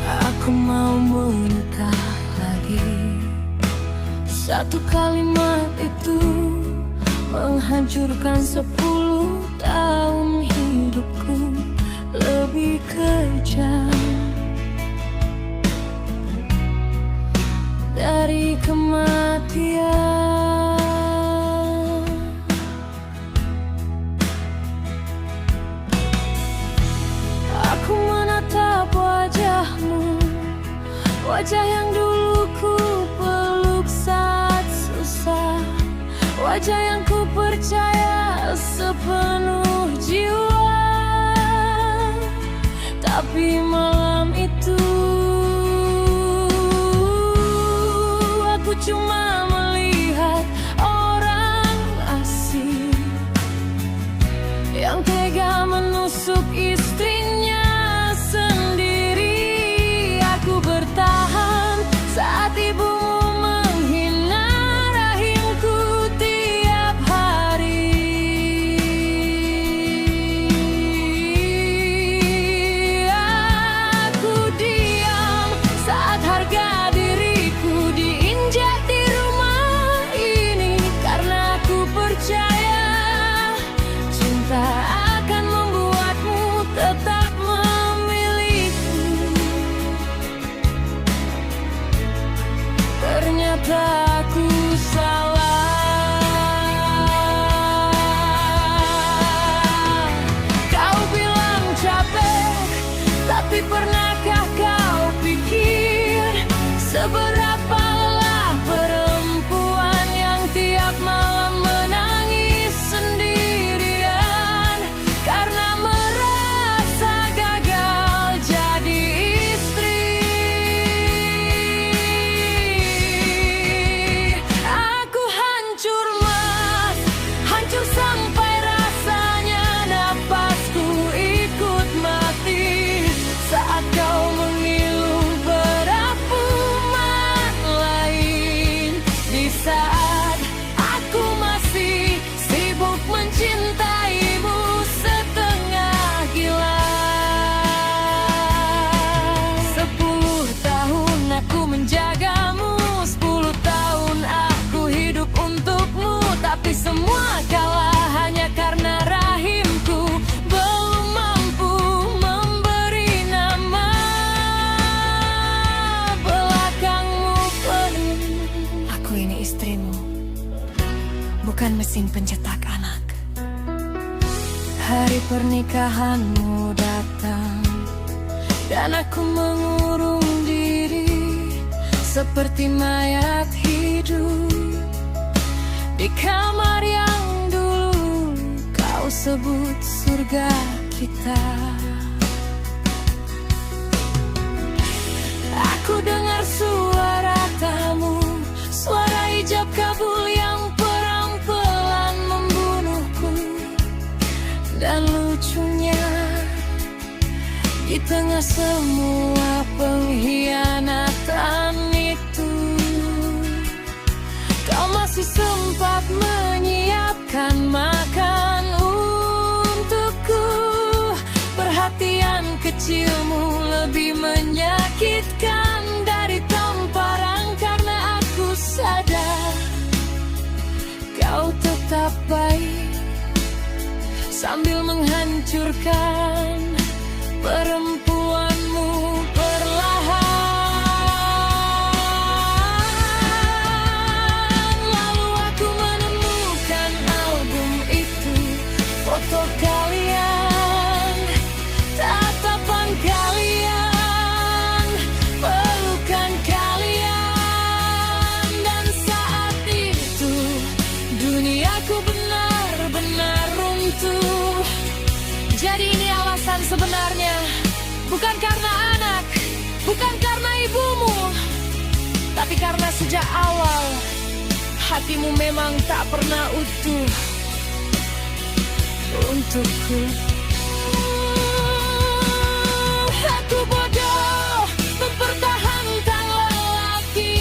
Aku mau menikah lagi. Satu kalimat itu menghancurkan 10 tahun hidupku. Lebih kejam dari kematian. Aku menatap wajahmu, wajah yang dulu ku peluk saat susah, wajah yang ku percaya sepenuh jiwa. Tapi malam itu aku cuma melihat orang asing yang tega menusuk istrinya sendiri. Aku bertahan saat ibumu menghina rahimku tiap hari. Aku diam saat harga diriku diinjak di rumah ini, karena aku percaya cinta akan membuatmu tetap memilihku. Ternyata aku salah. Kau bilang capek, tapi pernahkah kau pikir seberapa lelah perempuan yang tiap malam menangis sendirian karena merasa gagal jadi istri? Aku hancur mas, hancur sampai rasanya napasku ikut mati saat kau mengilu perapuman lain. Di saat aku masih sibuk mencintaimu setengah gila. 10 tahun aku menjagamu, 10 tahun aku hidup untukmu, tapi semua kalah hanya karena rahimku belum mampu memberi nama belakangmu penuh. Aku ini istrimu, bukan mesin pencetak anak. Hari pernikahanmu datang dan aku mengurung diri seperti mayat hidup di kamar yang dulu kau sebut surga kita. Aku dengar suara tamu, suara hijab kabul yang perang-pelan membunuhku. Dan lucunya, di tengah semua pengkhianatan itu, kau masih sempat menyiapkan makan untukku. Perhatian kecilmu lebih menyakitkan dari tamparan, karena aku sadar kau tetap baik sambil menghancurkan perempuanmu perlahan. Lalu aku menemukan album itu, foto kalian, tatapan kalian, pelukan kalian, dan saat itu duniaku benar-benar runtuh. Jadi ini alasan sebenarnya, bukan karena anak, bukan karena ibumu, tapi karena sejak awal hatimu memang tak pernah utuh untukku. Aku bodoh mempertahankan lelaki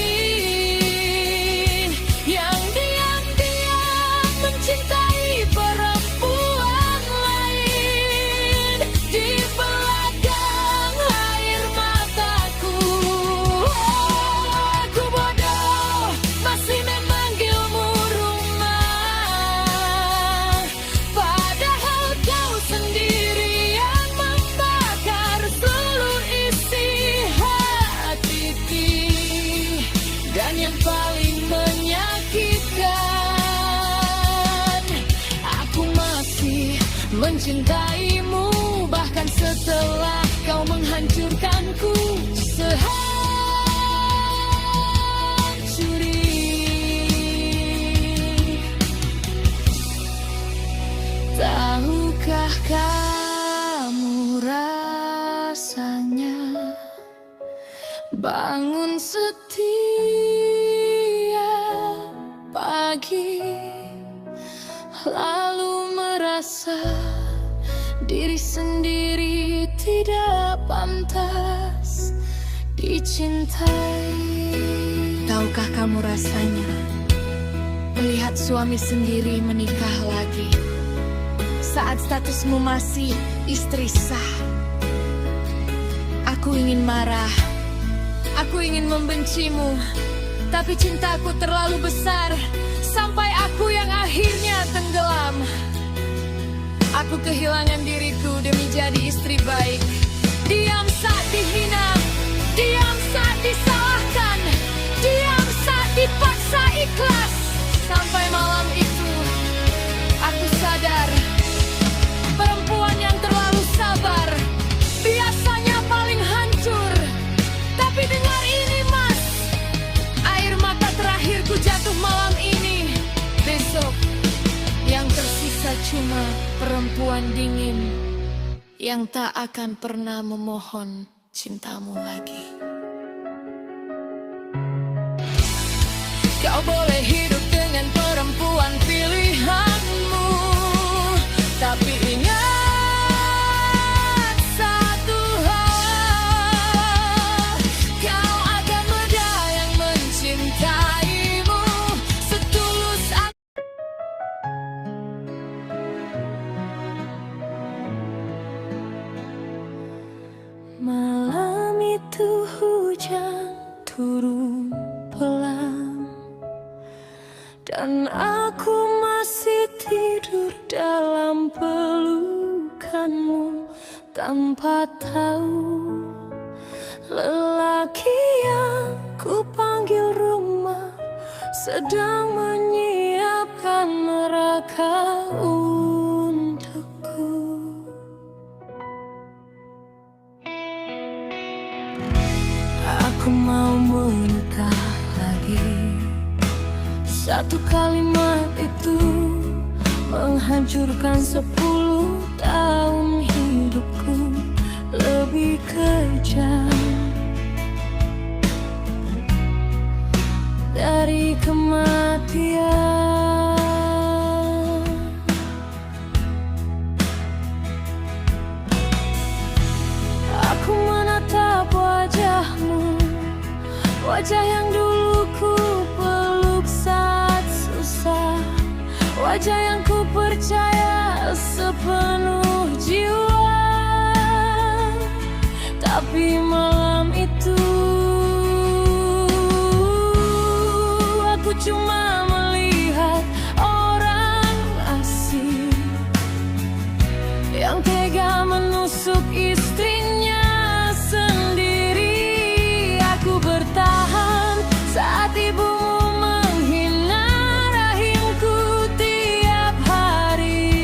mencintaimu, bahkan setelah kau menghancurkanku sehancur ini. Tahukah kamu rasanya bangun setiap pagi, lalu merasa diri sendiri tidak pantas dicintai. Tahukah kamu rasanya melihat suami sendiri menikah lagi saat statusmu masih istri sah? Aku ingin marah, aku ingin membencimu, tapi cintaku terlalu besar sampai aku yang akhirnya tenggelam. Aku kehilangan diriku demi jadi istri baik. Diam saat dihina, diam saat disalahkan, diam saat dipaksa ikhlas. Sampai malam itu aku sadar, perempuan yang terlalu sabar biasanya paling hancur. Tapi dengar ini mas, air mata terakhirku jatuh malam ini. Besok yang tersisa cuma perempuan dingin yang tak akan pernah memohon cintamu lagi. Kau boleh hidup dengan perempuan pilihanmu, tapi ingat satu hal, kau akan ada yang mencintaimu setulus. Malam itu hujan turun pelan, dan aku masih tidur dalam pelukanmu tanpa tahu lelaki yang ku panggil rumah sedang menyiapkan neraka untukku. Aku mau menikah lagi. Satu kalimat itu menghancurkan 10 tahun hidupku lebih kejam dari kematian. Aku menatap wajahmu, wajah yang dulu ku peluk saat susah, wajah yang ku percaya sepenuh jiwa. Tapi malam itu aku cuma melihat orang asing yang tega menusuk istrinya sendiri. Aku bertahan saat ibumu menghina rahimku tiap hari.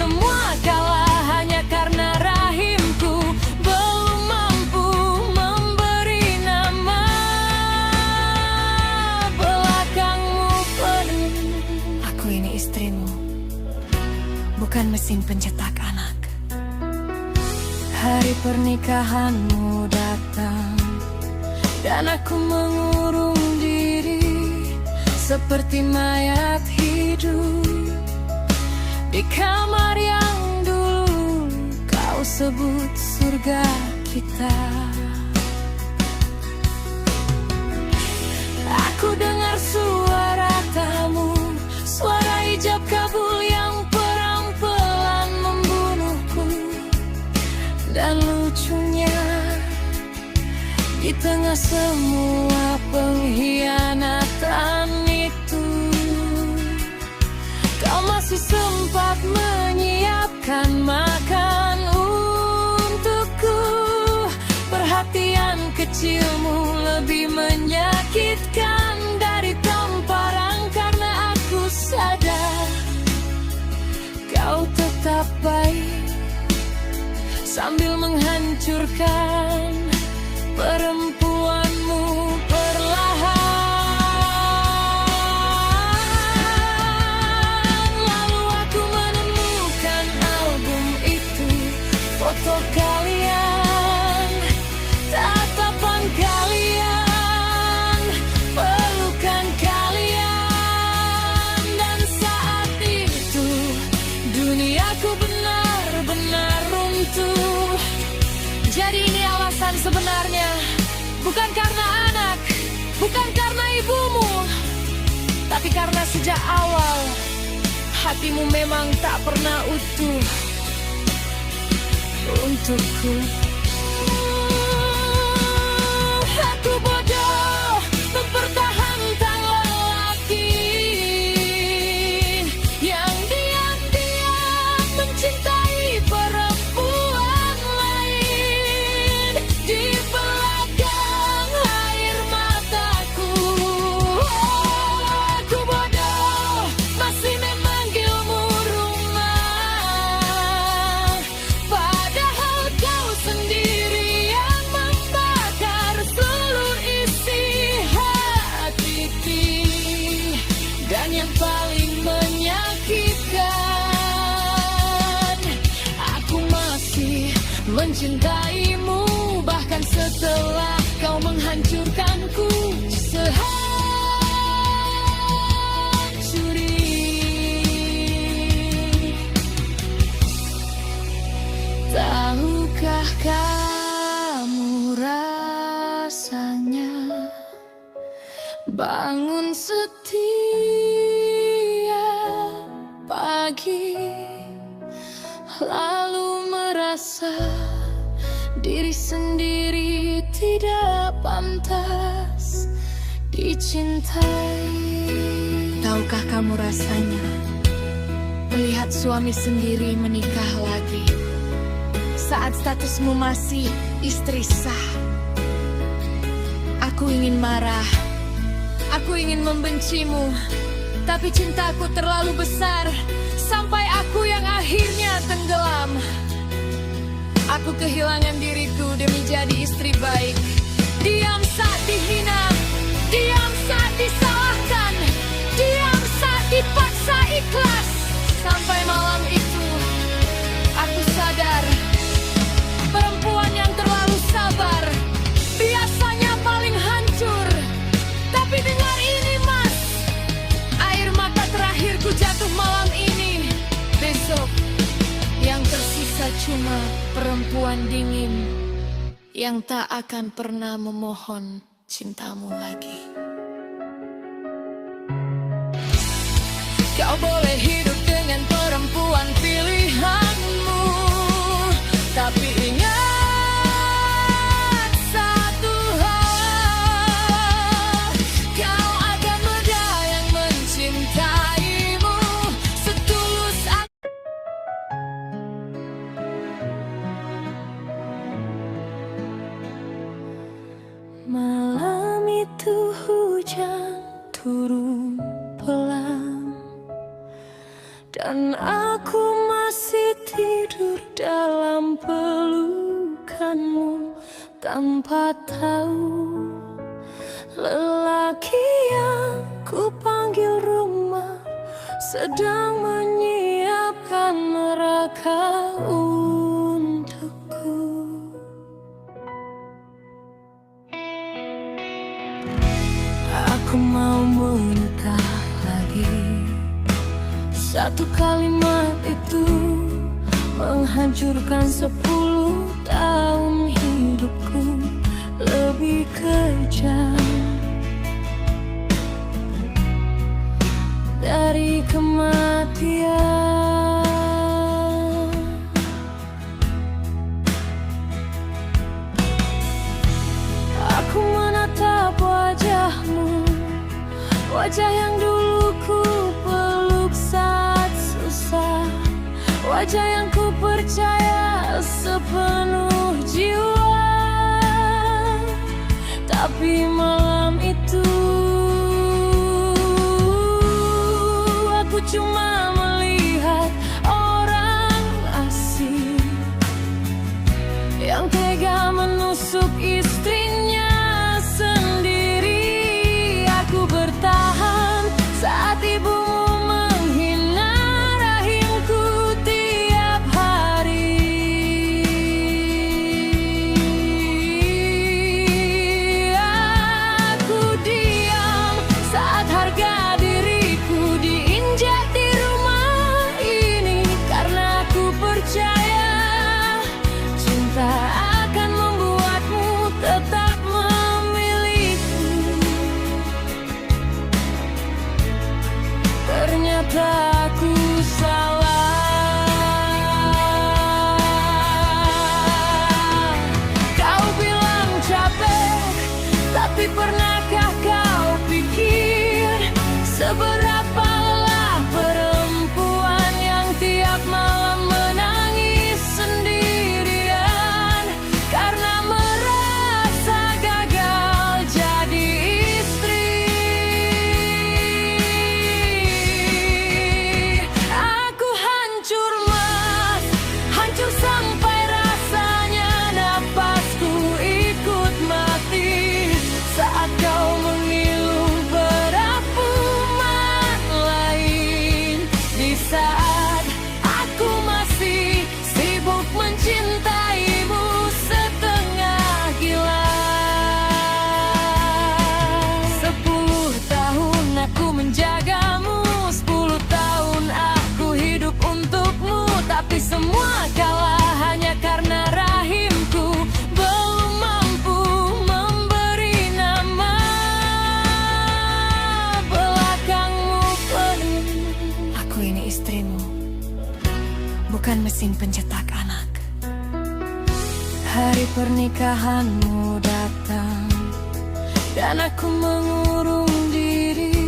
semua kalah hanya karena rahimku belum mampu memberi nama. Belakangmu penuh. Aku ini istrimu, bukan mesin pencetak anak. Hari pernikahanmu datang dan aku mengurung diri seperti mayat hidup di kamar yang dulu kau sebut surga kita. Aku dengar suara tamu, suara hijab kabul yang perang-pelan membunuhku. Dan lucunya, di tengah semua pengkhianatan itu, kau masih sempat menyiapkan makan untukku. Perhatian kecilmu lebih menyakitkan dari tamparan, karena aku sadar kau tetap baik sambil menghancurkan perempuanmu perlahan. Lalu aku menemukan album itu, foto kalian, tatapan kalian, pelukan kalian. Dan saat itu duniaku benar-benar runtuh. Jadi ini alasan sebenarnya, bukan karena anak, bukan karena ibumu, tapi karena sejak awal hatimu memang tak pernah utuh untukku. Aku bodoh mempertahankan lelaki yang diam-diam mencintai perempuan lain di belakang air mataku. Aku bodoh masih memanggilmu rumah, padahal kau sendiri yang membakar seluruh isi hati. Dan yang paling menyakitkan, aku masih mencintaimu bahkan setelah kau menghancurkanku sehancur ini. Tahukah kamu rasanya bangun setiap pagi, lalu merasa diri sendiri tidak pantas dicintai? Tahukah kamu rasanya melihat suami sendiri menikah lagi saat statusmu masih istri sah? Aku ingin marah, aku ingin membencimu, tapi cintaku terlalu besar sampai aku yang akhirnya tenggelam. Aku kehilangan diriku demi jadi istri baik. Diam saat dihina, diam saat disalahkan, diam saat dipaksa ikhlas. Sampai malam itu aku sadar, perempuan yang terlalu sabar biasanya paling hancur. Tapi dengar ini mas, air mata terakhirku jatuh malam ini. Besok yang tersisa cuma perempuan dingin yang tak akan pernah memohon cintamu lagi. Kau boleh hidup dengan perempuan pilihanmu, tapi ingat satu hal, kau akan ada yang mencintaimu setulus. Malam itu hujan turun pelan, dan aku masih tidur dalam pelukanmu tanpa tahu lelaki yang ku panggil rumah sedang menyiapkan neraka untukku. Aku mau menikah lagi. Satu kalimat itu menghancurkan 10 tahun hidupku lebih kejam dari kematian. Aku menatap wajahmu, wajah yang dulu ku peluk saat susah, wajah yang ku percaya sepenuh jiwa. Tapi malam itu aku cuma melihat orang asing yang tega menusuk istrinya sendiri. Aku bertahan saat ibumu menghina rahimku tiap hari. Aku diam saat harga diriku diinjak di rumah ini, karena aku percaya cinta akan membuatmu tetap memiliki. Ternyata aku salah. Kau bilang capek, tapi pernahkah kau pikir seberapa lelah perempuan yang tiap malam menangis sendirian karena merasa gagal jadi istri? Aku hancur mas, hancur sampai rasanya napasku ikut mati saat kau mengilu perapuman lain. Di saat aku masih sibuk mencintaimu setengah gila. 10 tahun aku menjagamu, 10 tahun aku hidup untukmu, tapi semua kalah hanya karena rahimku belum mampu memberi nama belakangmu penuh. Aku ini istrimu, bukan mesin pencetak anak. Hari pernikahanmu datang dan aku mengurung diri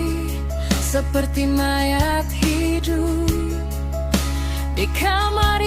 seperti mayat hidup di kamar